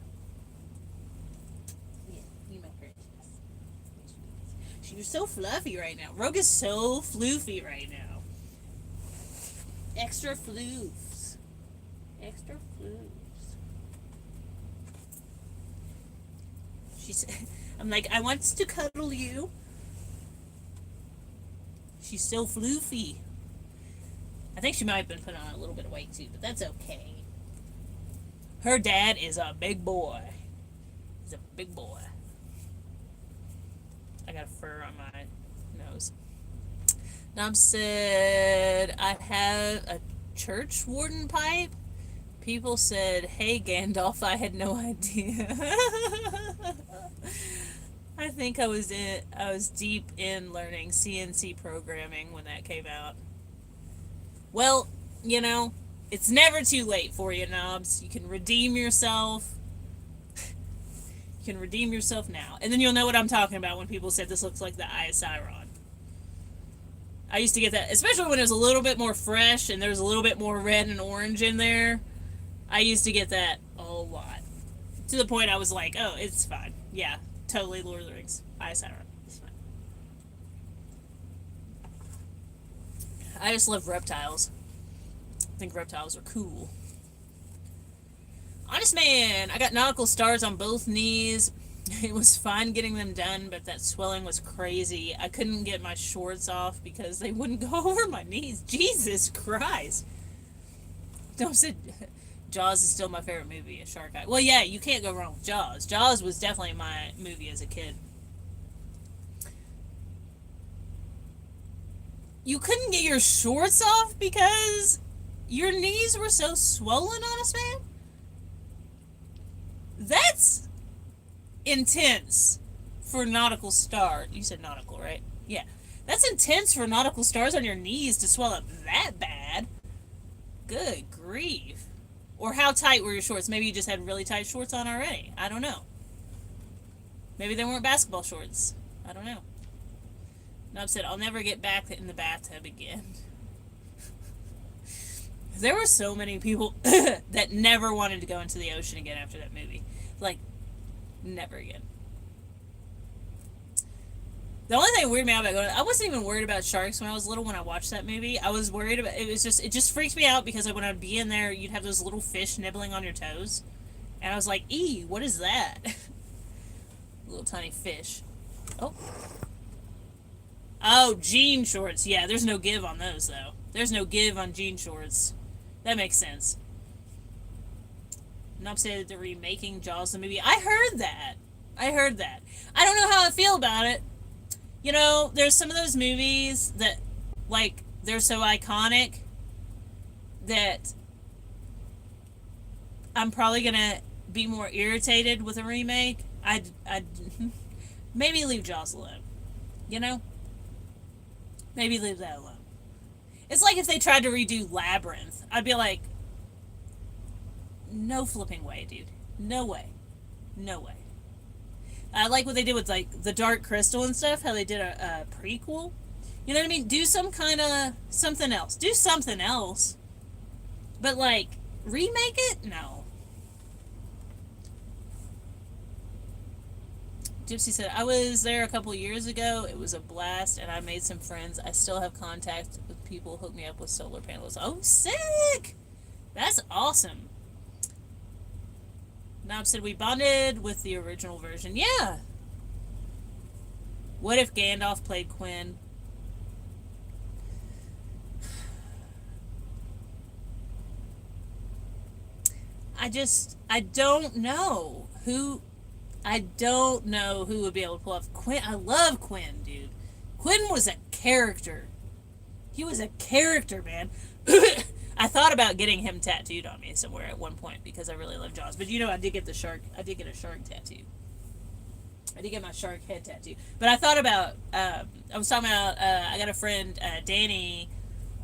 Yeah, you my precious. You're so fluffy right now. Rogue is so floofy right now. Extra floofs. Extra floofs. She's. I'm like, I want to cuddle you. She's so floofy. I think she might have been putting on a little bit of weight too, but that's okay. Her dad is a big boy. He's a big boy. I got a fur on my nose. Nom said, I have a church warden pipe. People said, hey Gandalf, I had no idea. I think I was deep in learning CNC programming when that came out. Well, you know, it's never too late for you, Knobs. You can redeem yourself. You can redeem yourself now. And then you'll know what I'm talking about when people said this looks like the Eye of Sauron. I used to get that, especially when it was a little bit more fresh and there was a little bit more red and orange in there. I used to get that a lot. To the point I was like, oh, it's fine. Yeah, totally Lord of the Rings. Eye of Sauron. It's fine. I just love reptiles. I think reptiles are cool. Honest man, I got nautical stars on both knees. It was fine getting them done, but that swelling was crazy. I couldn't get my shorts off because they wouldn't go over my knees. Jesus Christ. Don't say Jaws is still my favorite movie, a shark eye. Well, yeah, you can't go wrong with Jaws. Jaws was definitely my movie as a kid. You couldn't get your shorts off because your knees were so swollen, honest man? That's intense for nautical star. You said nautical, right? Yeah. That's intense for nautical stars on your knees to swell up that bad. Good grief. Or how tight were your shorts? Maybe you just had really tight shorts on already. I don't know. Maybe they weren't basketball shorts. I don't know. Nub said, I'll never get back in the bathtub again. There were so many people that never wanted to go into the ocean again after that movie. Like, never again. The only thing that weirded me out about going, I wasn't even worried about sharks when I was little when I watched that movie. I was worried about, it just freaked me out because when I'd be in there, you'd have those little fish nibbling on your toes. And I was like, ee, what is that? Little tiny fish. Oh. Oh, jean shorts. Yeah, there's no give on those, though. There's no give on jean shorts. That makes sense. Nob said they're remaking Jaws the movie. I heard that. I don't know how I feel about it. You know, there's some of those movies that, like, they're so iconic that I'm probably gonna be more irritated with a remake. I'd maybe leave Jaws alone. You know? Maybe leave that alone. It's like if they tried to redo Labyrinth. I'd be like, no flipping way, dude. No way. No way. I like what they did with, like, the Dark Crystal and stuff, how they did a prequel. You know what I mean? Do some kind of something else. Do something else. But, like, remake it? No. Gypsy said, I was there a couple years ago. It was a blast, and I made some friends. I still have contact with people who hooked me up with solar panels. Oh, sick! That's awesome. Nob said, we bonded with the original version. Yeah! What if Gandalf played Quinn? I don't know who... I don't know who would be able to pull off Quinn. I love Quinn, dude. Quinn was a character. He was a character, man. I thought about getting him tattooed on me somewhere at one point because I really love Jaws. But you know, I did get a shark tattoo. I did get my shark head tattoo. But I thought about, I was talking about, I got a friend, Danny,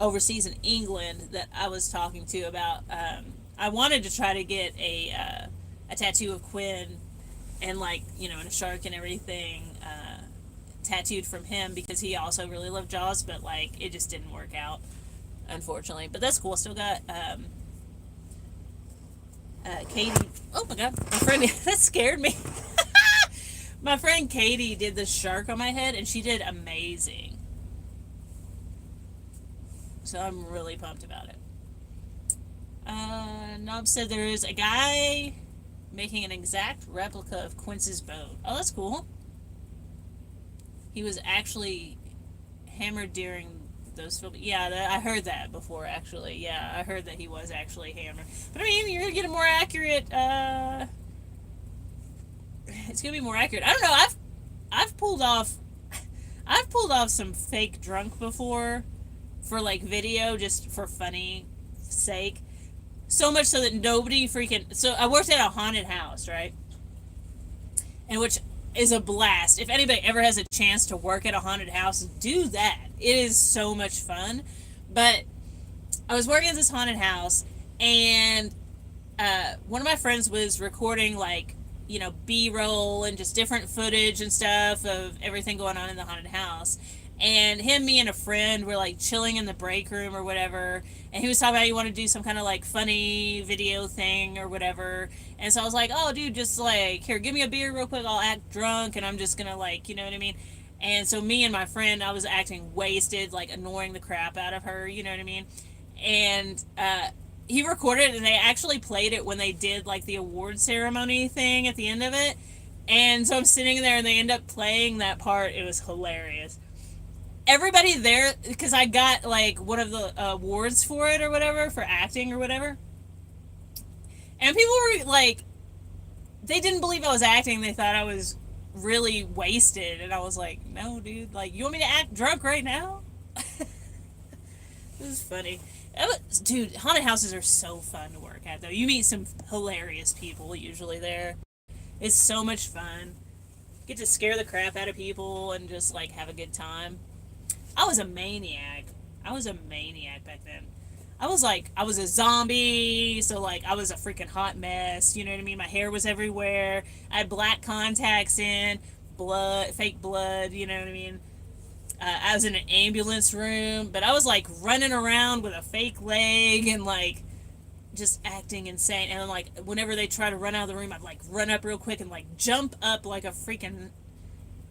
overseas in England that I was talking to about. I wanted to try to get a tattoo of Quinn and like and a shark and everything tattooed from him because he also really loved Jaws, but like it just didn't work out, unfortunately. But that's cool. Still got Katie. Oh my god, my friend that scared me. My friend Katie did the shark on my head, and she did amazing. So I'm really pumped about it. Nob said there is a guy making an exact replica of Quince's boat. Oh, that's cool. He was actually hammered during those films. Yeah, I heard that before, actually. Yeah, I heard that he was actually hammered. But I mean, you're gonna get a more accurate. It's gonna be more accurate. I don't know. I've pulled off. I've pulled off some fake drunk before, for like video, just for funny sake. So much so that nobody freaking. So I worked at a haunted house, right? And which is a blast. If anybody ever has a chance to work at a haunted house, do that. It is so much fun. But I was working at this haunted house, and one of my friends was recording like B-roll and just different footage and stuff of everything going on in the haunted house. And him, me, and a friend were like chilling in the break room or whatever. And he was talking about he wanted to do some kind of like funny video thing or whatever. And so I was like, oh, dude, just like, here, give me a beer real quick. I'll act drunk and I'm just gonna like, you know what I mean? And so me and my friend, I was acting wasted, like annoying the crap out of her, you know what I mean? And he recorded it, and they actually played it when they did like the award ceremony thing at the end of it. And so I'm sitting there and they end up playing that part. It was hilarious. Everybody there, because I got like one of the awards for it or whatever, for acting or whatever, and people were like, they didn't believe I was acting. They thought I was really wasted, and I was like, no, dude, like, you want me to act drunk right now? It was funny. Dude, haunted houses are so fun to work at, though. You meet some hilarious people usually there. It's so much fun. Get to scare the crap out of people and just like have a good time. I was a maniac. I was a maniac back then. I was a zombie, so like I was a freaking hot mess, you know what I mean? My hair was everywhere. I had black contacts in, fake blood, you know what I mean? I was in an ambulance room, but I was like running around with a fake leg and like just acting insane. And then like whenever they try to run out of the room, I'd like run up real quick and like jump up like a freaking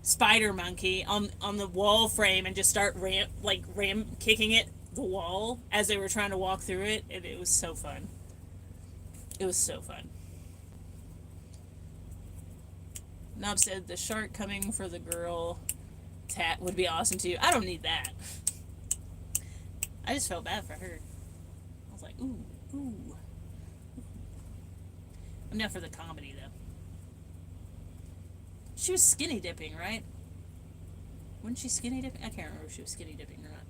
spider monkey on the wall frame and just start kicking it the wall as they were trying to walk through it. And it was so fun. It was so fun. Nob said the shark coming for the girl tat would be awesome too. I don't need that. I just felt bad for her. I was like, ooh. I'm down for the comedy though. She was skinny dipping, right? Wasn't she skinny dipping? I can't remember if she was skinny dipping or not.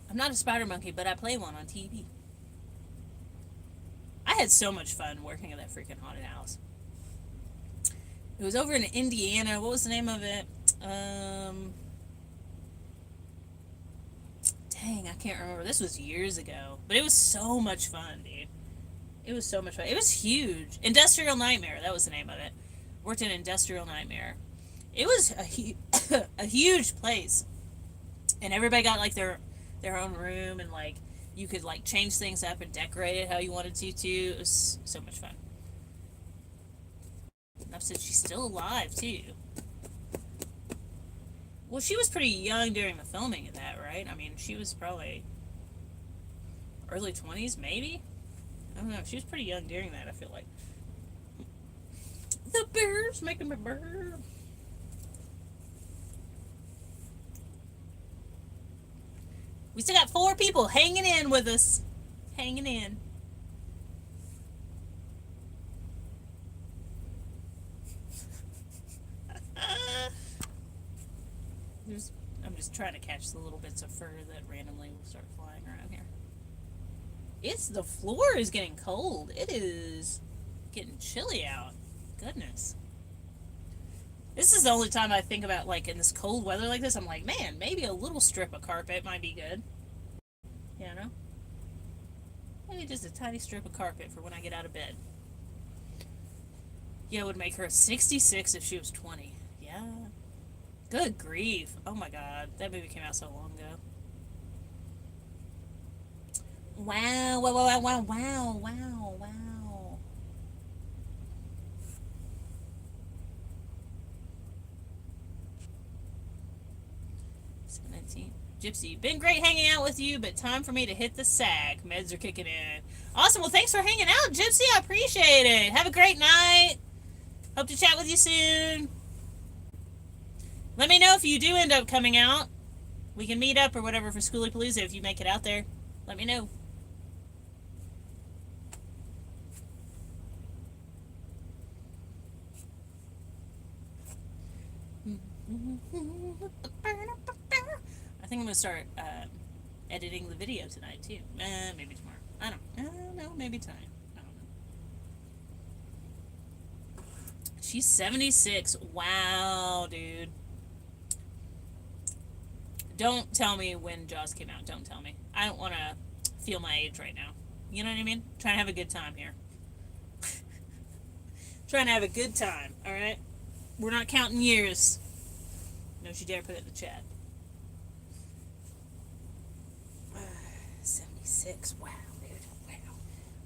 I'm not a spider monkey, but I play one on TV. I had so much fun working at that freaking haunted house. It was over in Indiana. What was the name of it? Dang, I can't remember. This was years ago. But it was so much fun, dude. It was so much fun. It was huge. Industrial Nightmare. That was the name of it. Worked in Industrial Nightmare. It was a huge place. And everybody got like their own room, and like you could like change things up and decorate it how you wanted to too. It was so much fun. I've said she's still alive too. Well, she was pretty young during the filming of that, right? I mean, she was probably early 20s, maybe? I don't know. She was pretty young during that, I feel like. The bear's making me burr. We still got 4 people hanging in with us. Hanging in. I'm just trying to catch the little bits of fur that randomly will start flying around here. The floor is getting cold. It is getting chilly out. Goodness. This is the only time I think about, like, in this cold weather like this, I'm like, man, maybe a little strip of carpet might be good. You know? Maybe just a tiny strip of carpet for when I get out of bed. Yeah, it would make her 66 if she was 20. Yeah. Good grief. Oh my god. That movie came out so long ago. Wow, wow, wow, wow, wow, wow, wow. Gypsy, been great hanging out with you, but time for me to hit the sack. Meds are kicking in. Awesome. Well, thanks for hanging out, Gypsy. I appreciate it. Have a great night. Hope to chat with you soon. Let me know if you do end up coming out. We can meet up or whatever for Schooly Palooza if you make it out there. Let me know. I think I'm gonna start editing the video tonight too. Maybe tomorrow. I don't know. Maybe tonight. I don't know. She's 76. Wow, dude. Don't tell me when Jaws came out. Don't tell me. I don't want to feel my age right now. You know what I mean? Trying to have a good time here. Trying to have a good time, alright? We're not counting years. Don't you dare put it in the chat. 76. Wow, dude.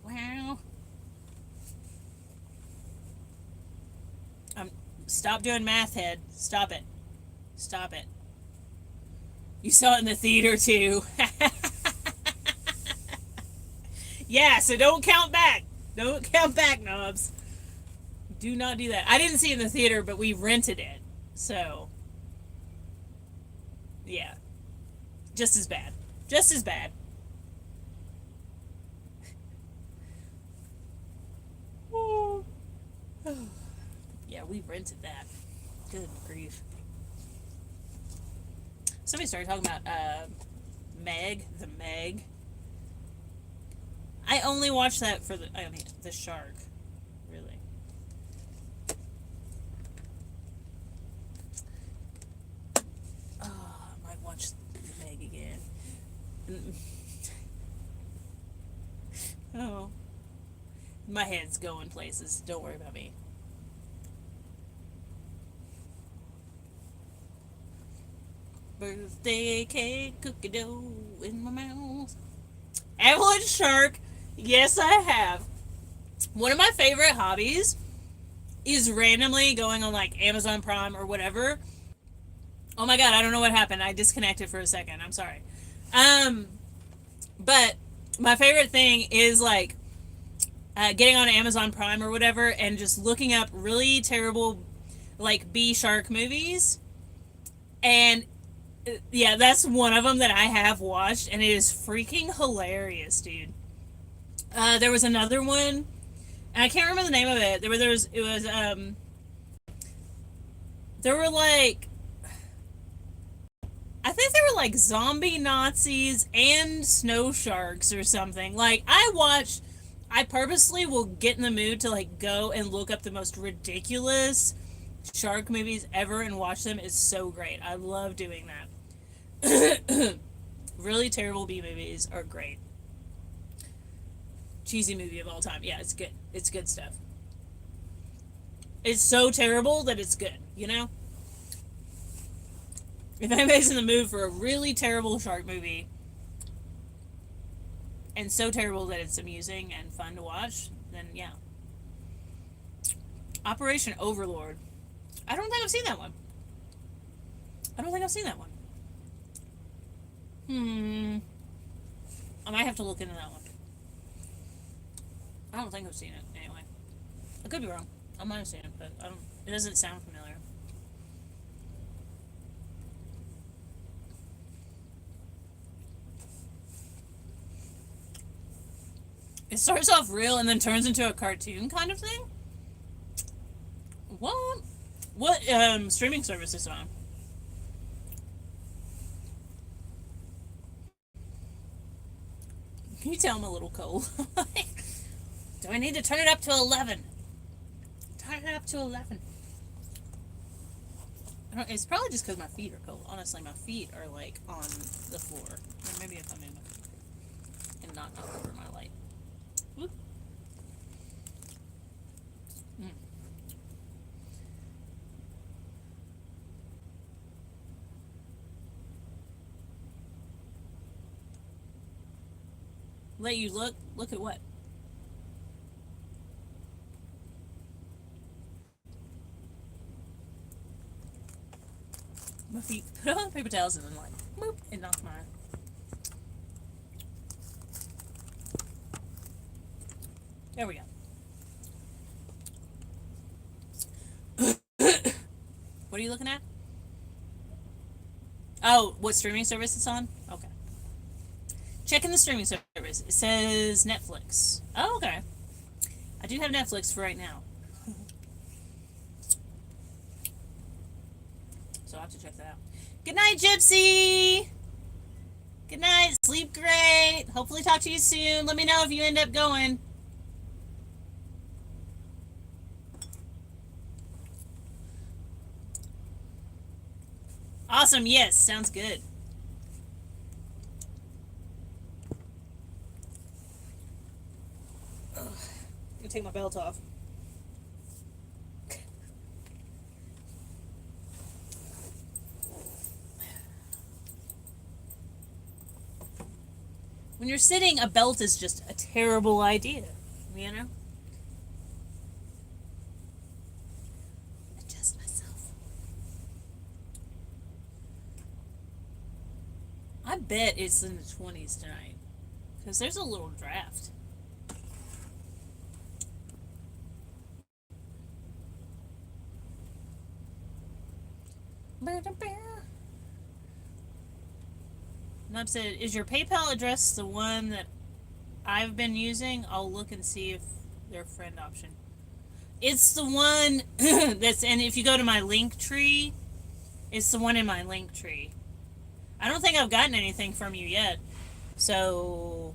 Wow. Stop doing math, head. Stop it. Stop it. You saw it in the theater, too. Yeah, so don't count back. Don't count back, knobs. Do not do that. I didn't see it in the theater, but we rented it. So, yeah. Just as bad. Just as bad. Yeah, we rented that. Good grief. Somebody started talking about Meg, the Meg. I only watched that for the shark, really. Oh, I might watch the Meg again. Oh. My head's going places. Don't worry about me. Birthday cake, cookie dough in my mouth. Avalanche Shark. Yes, I have. One of my favorite hobbies is randomly going on like Amazon Prime or whatever. Oh my god, I don't know what happened. I disconnected for a second. I'm sorry. But my favorite thing is like getting on Amazon Prime or whatever and just looking up really terrible like B shark movies. And yeah, that's one of them that I have watched, and it is freaking hilarious, dude. There was another one, and I can't remember the name of it. There were like, I think they were like zombie Nazis and snow sharks or something. Like, I purposely will get in the mood to like go and look up the most ridiculous shark movies ever and watch them. Is so great. I love doing that. Really terrible B movies are great. Cheesy movie of all time. Yeah, it's good. It's good stuff. It's so terrible that it's good, you know? If anybody's in the mood for a really terrible shark movie, and so terrible that it's amusing and fun to watch, then yeah. Operation Overlord. I don't think I've seen that one. I might have to look into that one. I don't think I've seen it, anyway. I could be wrong. I might have seen it, but it doesn't sound familiar. It starts off real and then turns into a cartoon kind of thing? What? What streaming service is it on? Can you tell I'm a little cold? Do I need to turn it up to 11? Turn it up to 11. It's probably just because my feet are cold. Honestly, my feet are like on the floor. Or maybe if I move my feet and not knock over my light. Whoop. Mm. Let you look. Look at what? My feet. Put on paper towels and then like, boop, and knock my. There we go. What are you looking at? Oh, what streaming service it's on? Okay. Checking the streaming service. It says Netflix. Oh, okay. I do have Netflix for right now. So I'll have to check that out. Good night, Gypsy! Good night. Sleep great. Hopefully talk to you soon. Let me know if you end up going. Awesome. Yes. Sounds good. Ugh. I'm gonna take my belt off. When you're sitting, a belt is just a terrible idea. You know? Adjust myself. I bet it's in the 20s tonight. Because there's a little draft. Nub said, is your PayPal address the one that I've been using? I'll look and see if their friend option. It's the one that's, and if you go to my link tree, it's the one in my link tree. I don't think I've gotten anything from you yet. So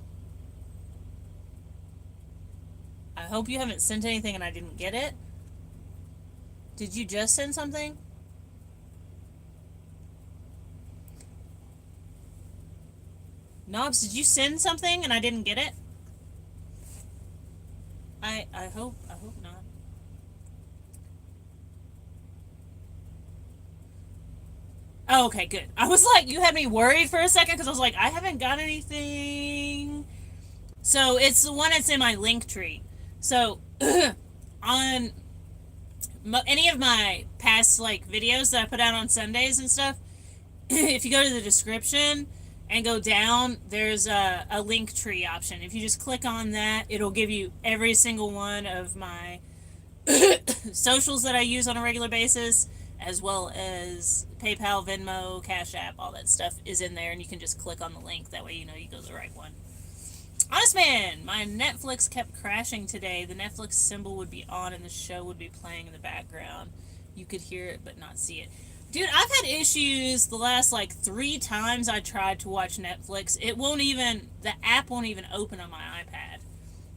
I hope you haven't sent anything and I didn't get it. Did you just send something? Knobs, did you send something and I didn't get it? I hope not. Oh, okay, good. I was like, you had me worried for a second because I was like, I haven't got anything. So it's the one that's in my link tree. So on any of my past like videos that I put out on Sundays and stuff, if you go to the description and go down, there's a link tree option. If you just click on that, it'll give you every single one of my socials that I use on a regular basis, as well as PayPal, Venmo, Cash App, all that stuff is in there, and you can just click on the link. That way you know you go to the right one. Honest man, my Netflix kept crashing today. The Netflix symbol would be on and the show would be playing in the background. You could hear it but not see it. Dude, I've had issues the last like 3 times I tried to watch Netflix. It won't even, the app won't even open on my iPad.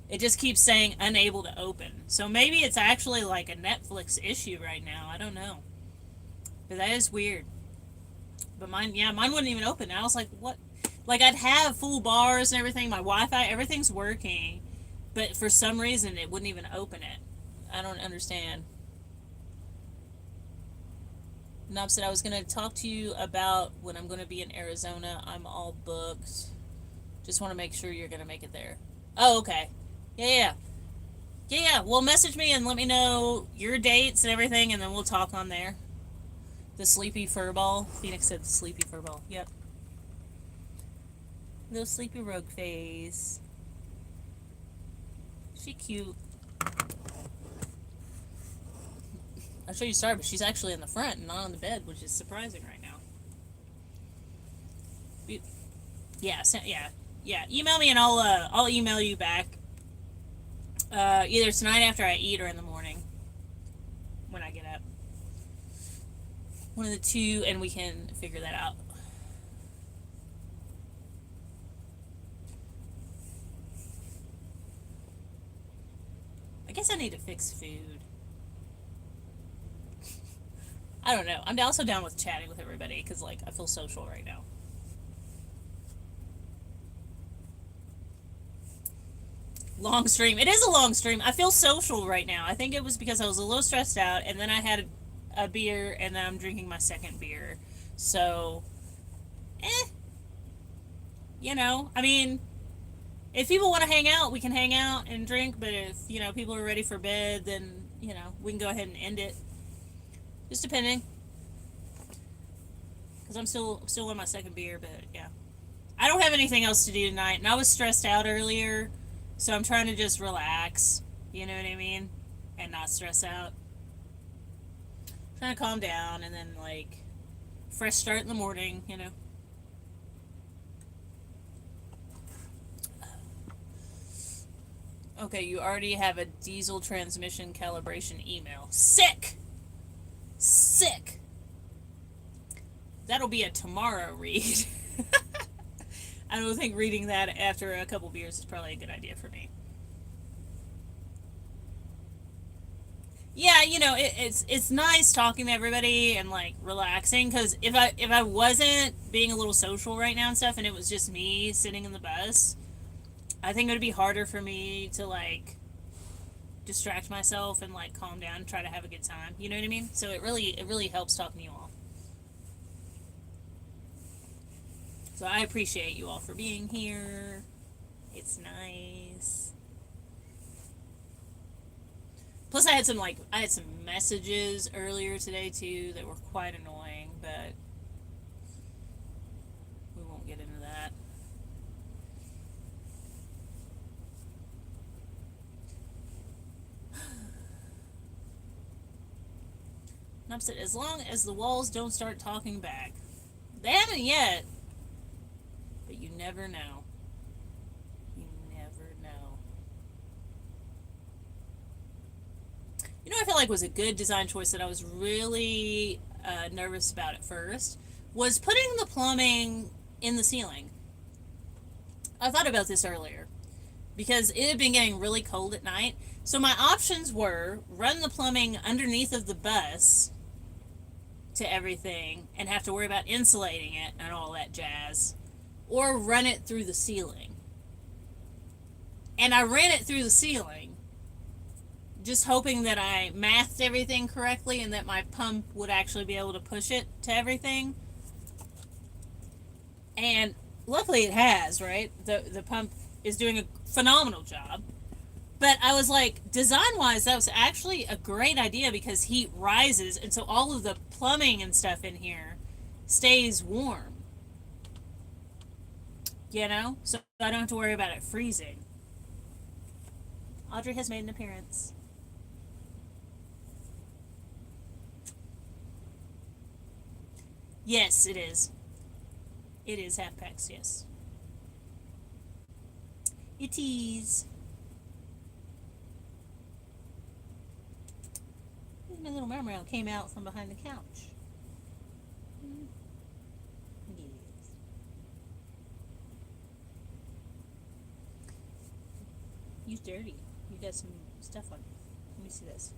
It just keeps saying unable to open. So maybe it's actually like a Netflix issue right now. I don't know. But that is weird. But mine, yeah, mine wouldn't even open. I was like, what? Like, I'd have full bars and everything. My Wi-Fi, everything's working. But for some reason, it wouldn't even open it. I don't understand. Nob said, I was going to talk to you about when I'm going to be in Arizona. I'm all booked. Just want to make sure you're going to make it there. Oh, okay. Yeah. Well, message me and let me know your dates and everything, and then we'll talk on there. The sleepy furball. Phoenix said the sleepy furball. Yep. Little sleepy rogue face. She cute. I'll show you Star, but she's actually in the front and not on the bed, which is surprising right now. Yeah. Email me and I'll email you back. Either tonight after I eat or in the morning when I get up. One of the two, and we can figure that out. I guess I need to fix food. I don't know. I'm also down with chatting with everybody because, like, I feel social right now. Long stream. It is a long stream. I feel social right now. I think it was because I was a little stressed out, and then I had a beer, and then I'm drinking my second beer. So, eh. I mean, if people want to hang out, we can hang out and drink, but if, people are ready for bed, then, we can go ahead and end it. Just depending. Because I'm still on my second beer, but yeah. I don't have anything else to do tonight, and I was stressed out earlier, so I'm trying to just relax, you know what I mean? And not stress out. Trying to calm down, and then, like, fresh start in the morning. Okay, you already have a diesel transmission calibration email. Sick! Sick! That'll be a tomorrow read. I don't think reading that after a couple beers is probably a good idea for me. Yeah, it's nice talking to everybody and, like, relaxing, because if I wasn't being a little social right now and stuff, and it was just me sitting in the bus, I think it would be harder for me to, like, distract myself and, like, calm down and try to have a good time. You know what I mean? So it really helps talking to you all. So I appreciate you all for being here. It's nice. Plus I had some messages earlier today too that were quite annoying, but we won't get into that. And I'm said, as long as the walls don't start talking back. They haven't yet. But you never know. You never know. I feel like was a good design choice that I was really nervous about at first was putting the plumbing in the ceiling. I thought about this earlier because it had been getting really cold at night. So my options were run the plumbing underneath of the bus to everything and have to worry about insulating it and all that jazz, or run it through the ceiling. And I ran it through the ceiling, just hoping that I mathed everything correctly and that my pump would actually be able to push it to everything. And luckily it has, right? The pump is doing a phenomenal job. But I was like, design-wise, that was actually a great idea because heat rises, and so all of the plumbing and stuff in here stays warm. So I don't have to worry about it freezing. Audrey has made an appearance. Yes, it is. It is half packs, yes. It is. My little mermaid came out from behind the couch. Yes. You're dirty. You got some stuff on you. Let me see this.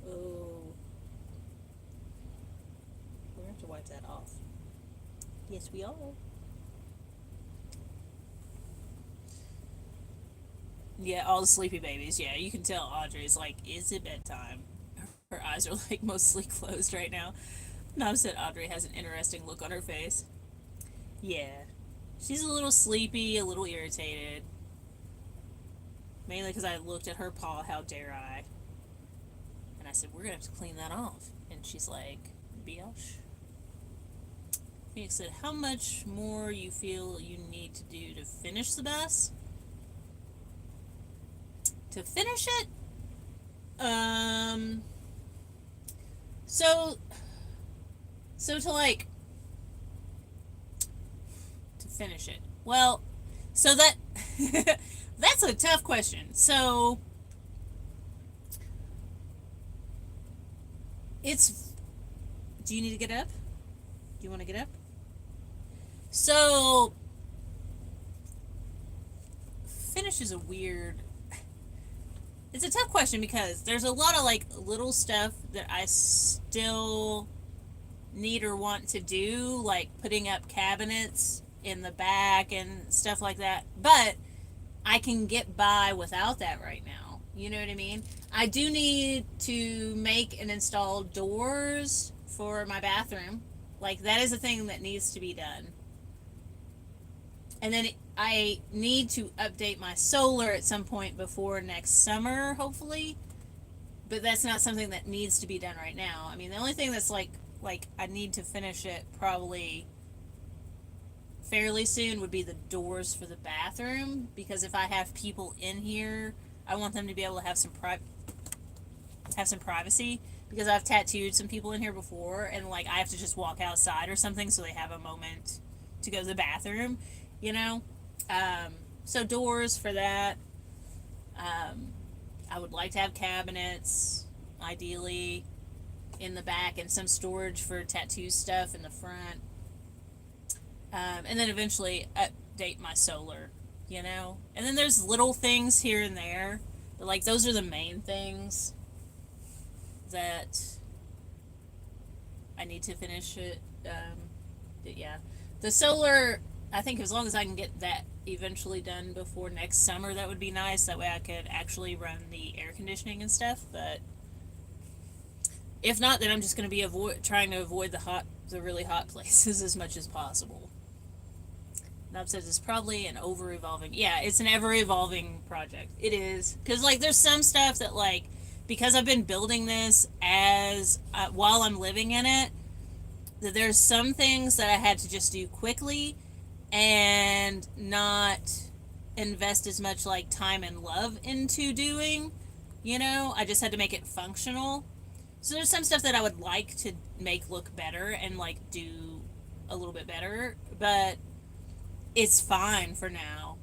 Oh. We're going to have to wipe that off. Yes, we are. Yeah, all the sleepy babies. Yeah, you can tell Audrey's like, is it bedtime? Her eyes are like mostly closed right now. Nom said Audrey has an interesting look on her face. Yeah. She's a little sleepy, a little irritated. Mainly because I looked at her paw, how dare I. And I said, we're going to have to clean that off. And she's like, Biosh. Phoenix said, how much more you feel you need to do to finish the bus? To finish it? So to like, to finish it. Well, so that, that's a tough question. So, do you need to get up? Do you want to get up? So, finish is a weird, It's a tough question because there's a lot of like little stuff that I still need or want to do, like putting up cabinets in the back and stuff like that. But I can get by without that right now. You know what I mean? I do need to make and install doors for my bathroom. Like, that is a thing that needs to be done. And then I need to update my solar at some point before next summer, hopefully. But that's not something that needs to be done right now. I mean, the only thing that's like I need to finish it probably fairly soon would be the doors for the bathroom, because if I have people in here, I want them to be able to have some privacy, because I've tattooed some people in here before, and like I have to just walk outside or something so they have a moment to go to the bathroom, you know. So doors for that. I would like to have cabinets, ideally, in the back, and some storage for tattoo stuff in the front. And then eventually update my solar, you know? And then there's little things here and there, but like those are the main things that I need to finish it. But yeah. The solar, I think as long as I can get that eventually done before next summer, that would be nice. That way I could actually run the air conditioning and stuff, but if not, then I'm just going to be trying to avoid the really hot places as much as possible. Nob says it's probably an evolving. Yeah, it's an ever evolving project. It is, because like there's some stuff that like, because I've been building this as while I'm living in it, that there's some things that I had to just do quickly and not invest as much like time and love into doing. You know, I just had to make it functional. So there's some stuff that I would like to make look better and like do a little bit better, but it's fine for now.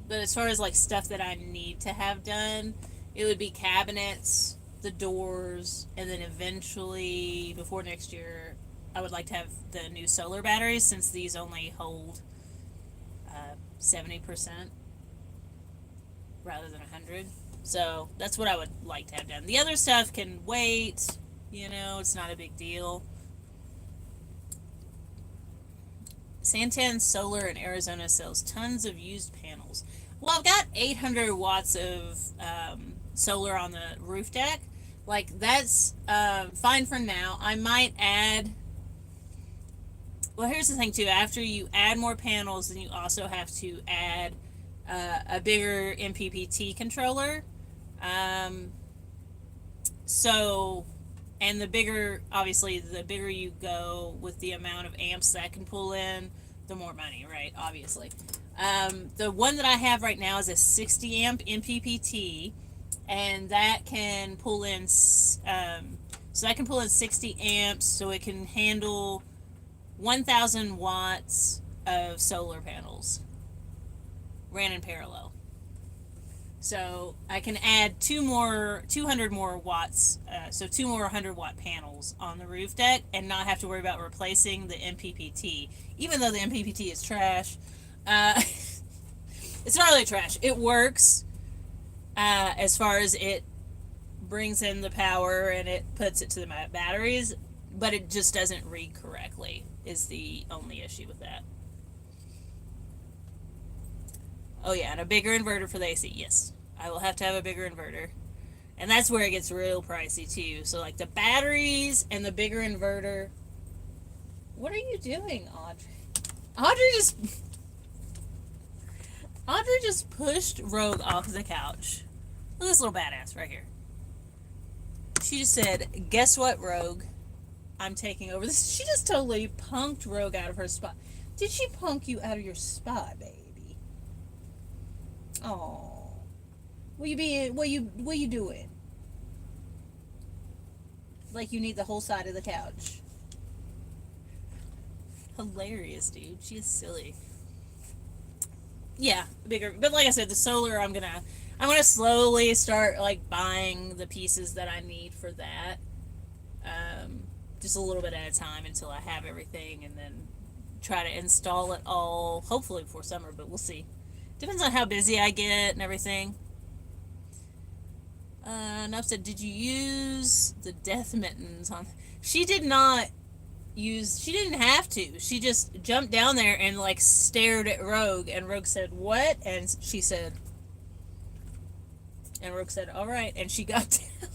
But as far as like stuff that I need to have done, it would be cabinets, the doors, and then eventually before next year, I would like to have the new solar batteries, since these only hold 70% rather than 100. So that's what I would like to have done. The other stuff can wait, you know, it's not a big deal. Santan Solar in Arizona sells tons of used panels. Well, I've got 800 watts of solar on the roof deck. Like, that's fine for now. I might add... Well, here's the thing, too. After you add more panels, then you also have to add a bigger MPPT controller. So, and the bigger, obviously, the bigger you go with the amount of amps that can pull in, the more money, right? Obviously. The one that I have right now is a 60 amp MPPT, and that can pull in, so that can pull in 60 amps, so it can handle 1,000 watts of solar panels ran in parallel. So I can add 200 more watts, so 2 more 100-watt panels on the roof deck, and not have to worry about replacing the MPPT. Even though the MPPT is trash, it's not really trash. It works as far as it brings in the power and it puts it to the batteries, but it just doesn't read correctly is the only issue with that. Oh yeah, and a bigger inverter for the AC. Yes, I will have to have a bigger inverter. And that's where it gets real pricey too. So like the batteries and the bigger inverter. What are you doing, Audrey? Audrey just pushed Rogue off the couch. Look at this little badass right here. She just said, "Guess what, Rogue? I'm taking over this." She just totally punked Rogue out of her spot. Did she punk you out of your spot, baby? Oh, what you doing? Like you need the whole side of the couch. Hilarious, dude. She's silly. Yeah, bigger. But like I said, the solar, I'm gonna slowly start like buying the pieces that I need for that. Just a little bit at a time until I have everything, and then try to install it all, hopefully before summer, but we'll see. Depends on how busy I get and everything. Enough said, did you use the death mittens on? She did not use. She didn't have to. She just jumped down there and like stared at Rogue, and Rogue said, "What?" And she said, and Rogue said, "All right," and she got down.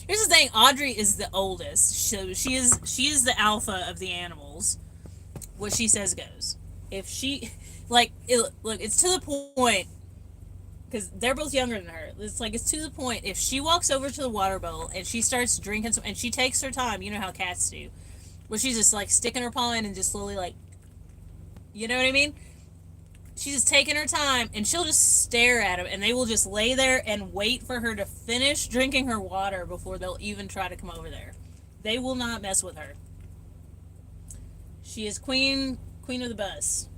Here's the thing: Audrey is the oldest, so she is the alpha of the animals. What she says goes. If she, look, it's to the point because they're both younger than her. It's to the point. If she walks over to the water bowl and she starts drinking some, and she takes her time, you know how cats do, where she's just like sticking her paw in and just slowly like, you know what I mean? She's just taking her time, and she'll just stare at them, and they will just lay there and wait for her to finish drinking her water before they'll even try to come over there. They will not mess with her. She is queen of the bus.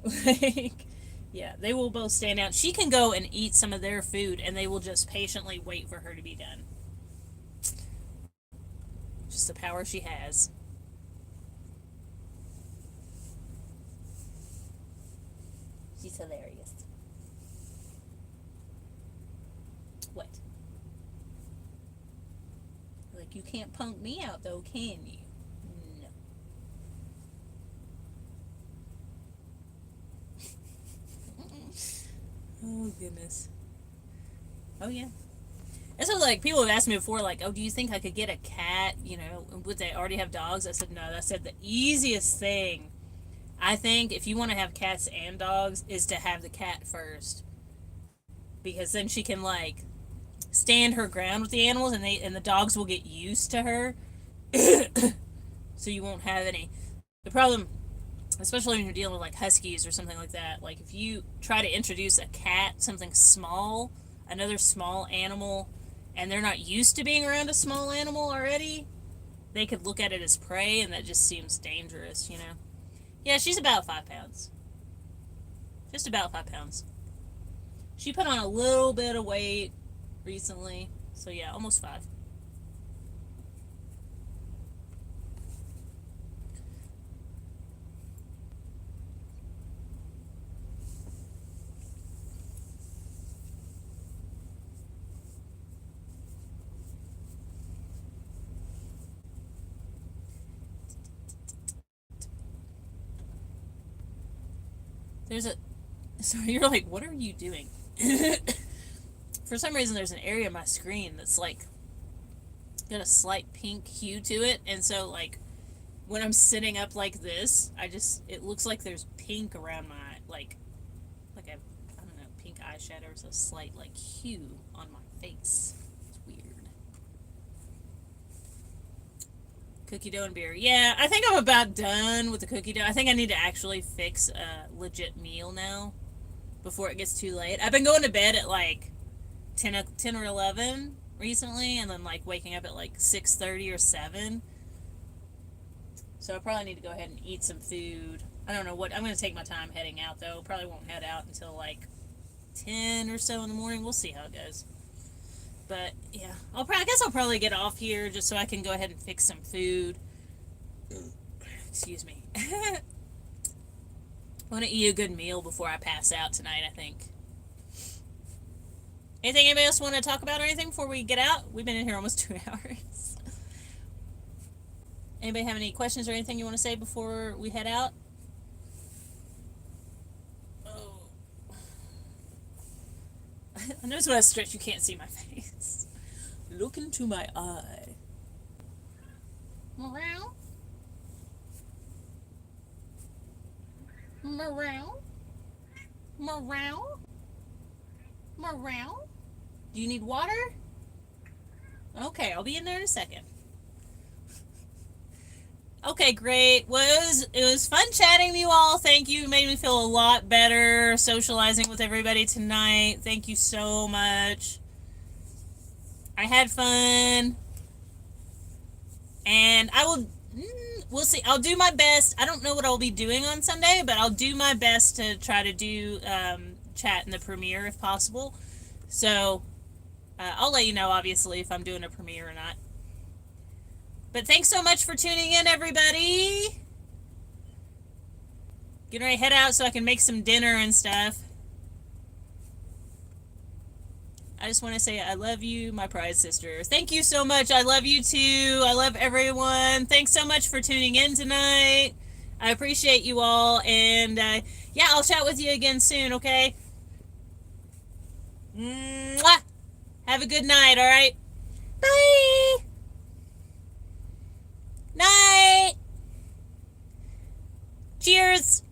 Like, yeah, they will both stand out. She can go and eat some of their food, and they will just patiently wait for her to be done. Just the power she has. She's hilarious. What? Like, you can't punk me out, though, can you? No. Oh, goodness. Oh, yeah. That's what, like, people have asked me before, like, oh, do you think I could get a cat? You know, would they already have dogs? I said, no. I said the easiest thing, I think, if you want to have cats and dogs, is to have the cat first. Because then she can, like, stand her ground with the animals, and the dogs will get used to her. So you won't have any. The problem, especially when you're dealing with, like, huskies or something like that, like, if you try to introduce a cat, something small, another small animal, and they're not used to being around a small animal already, they could look at it as prey, and that just seems dangerous, you know? Yeah, she's about 5 pounds. Just about 5 pounds. She put on a little bit of weight recently, so yeah, almost 5. There's a... So you're like, what are you doing? For some reason, there's an area of my screen that's, like, got a slight pink hue to it, and so, like, when I'm sitting up like this, it looks like there's pink around my, like I don't know, pink eyeshadow or so slight, like, hue on my face. It's weird. Cookie dough and beer. Yeah, I think I'm about done with the cookie dough. I think I need to actually fix a legit meal now before it gets too late. I've been going to bed at, like, 10 or 11 recently, and then, like, waking up at, like, 6:30 or 7. So I probably need to go ahead and eat some food. I don't know what... I'm going to take my time heading out, though. Probably won't head out until, like, 10 or so in the morning. We'll see how it goes. But, yeah. I guess I'll probably get off here just so I can go ahead and fix some food. Excuse me. I want to eat a good meal before I pass out tonight, I think. Anything anybody else want to talk about or anything before we get out? We've been in here almost 2 hours. Anybody have any questions or anything you want to say before we head out? Oh. I notice when I stretch, you can't see my face. Look into my eye. Meow. Meow. Meow. Meow. Do you need water? Okay, I'll be in there in a second. Okay, great. It was fun chatting with you all. Thank you. Made me feel a lot better socializing with everybody tonight. Thank you so much. I had fun. And we'll see. I'll do my best. I don't know what I'll be doing on Sunday, but I'll do my best to try to do chat in the premiere if possible. So I'll let you know, obviously, if I'm doing a premiere or not. But thanks so much for tuning in, everybody. Getting ready to head out so I can make some dinner and stuff. I just want to say I love you, my prize sister. Thank you so much. I love you too. I love everyone. Thanks so much for tuning in tonight. I appreciate you all. And yeah, I'll chat with you again soon, okay? Mwah! Have a good night, all right? Bye! Night! Cheers!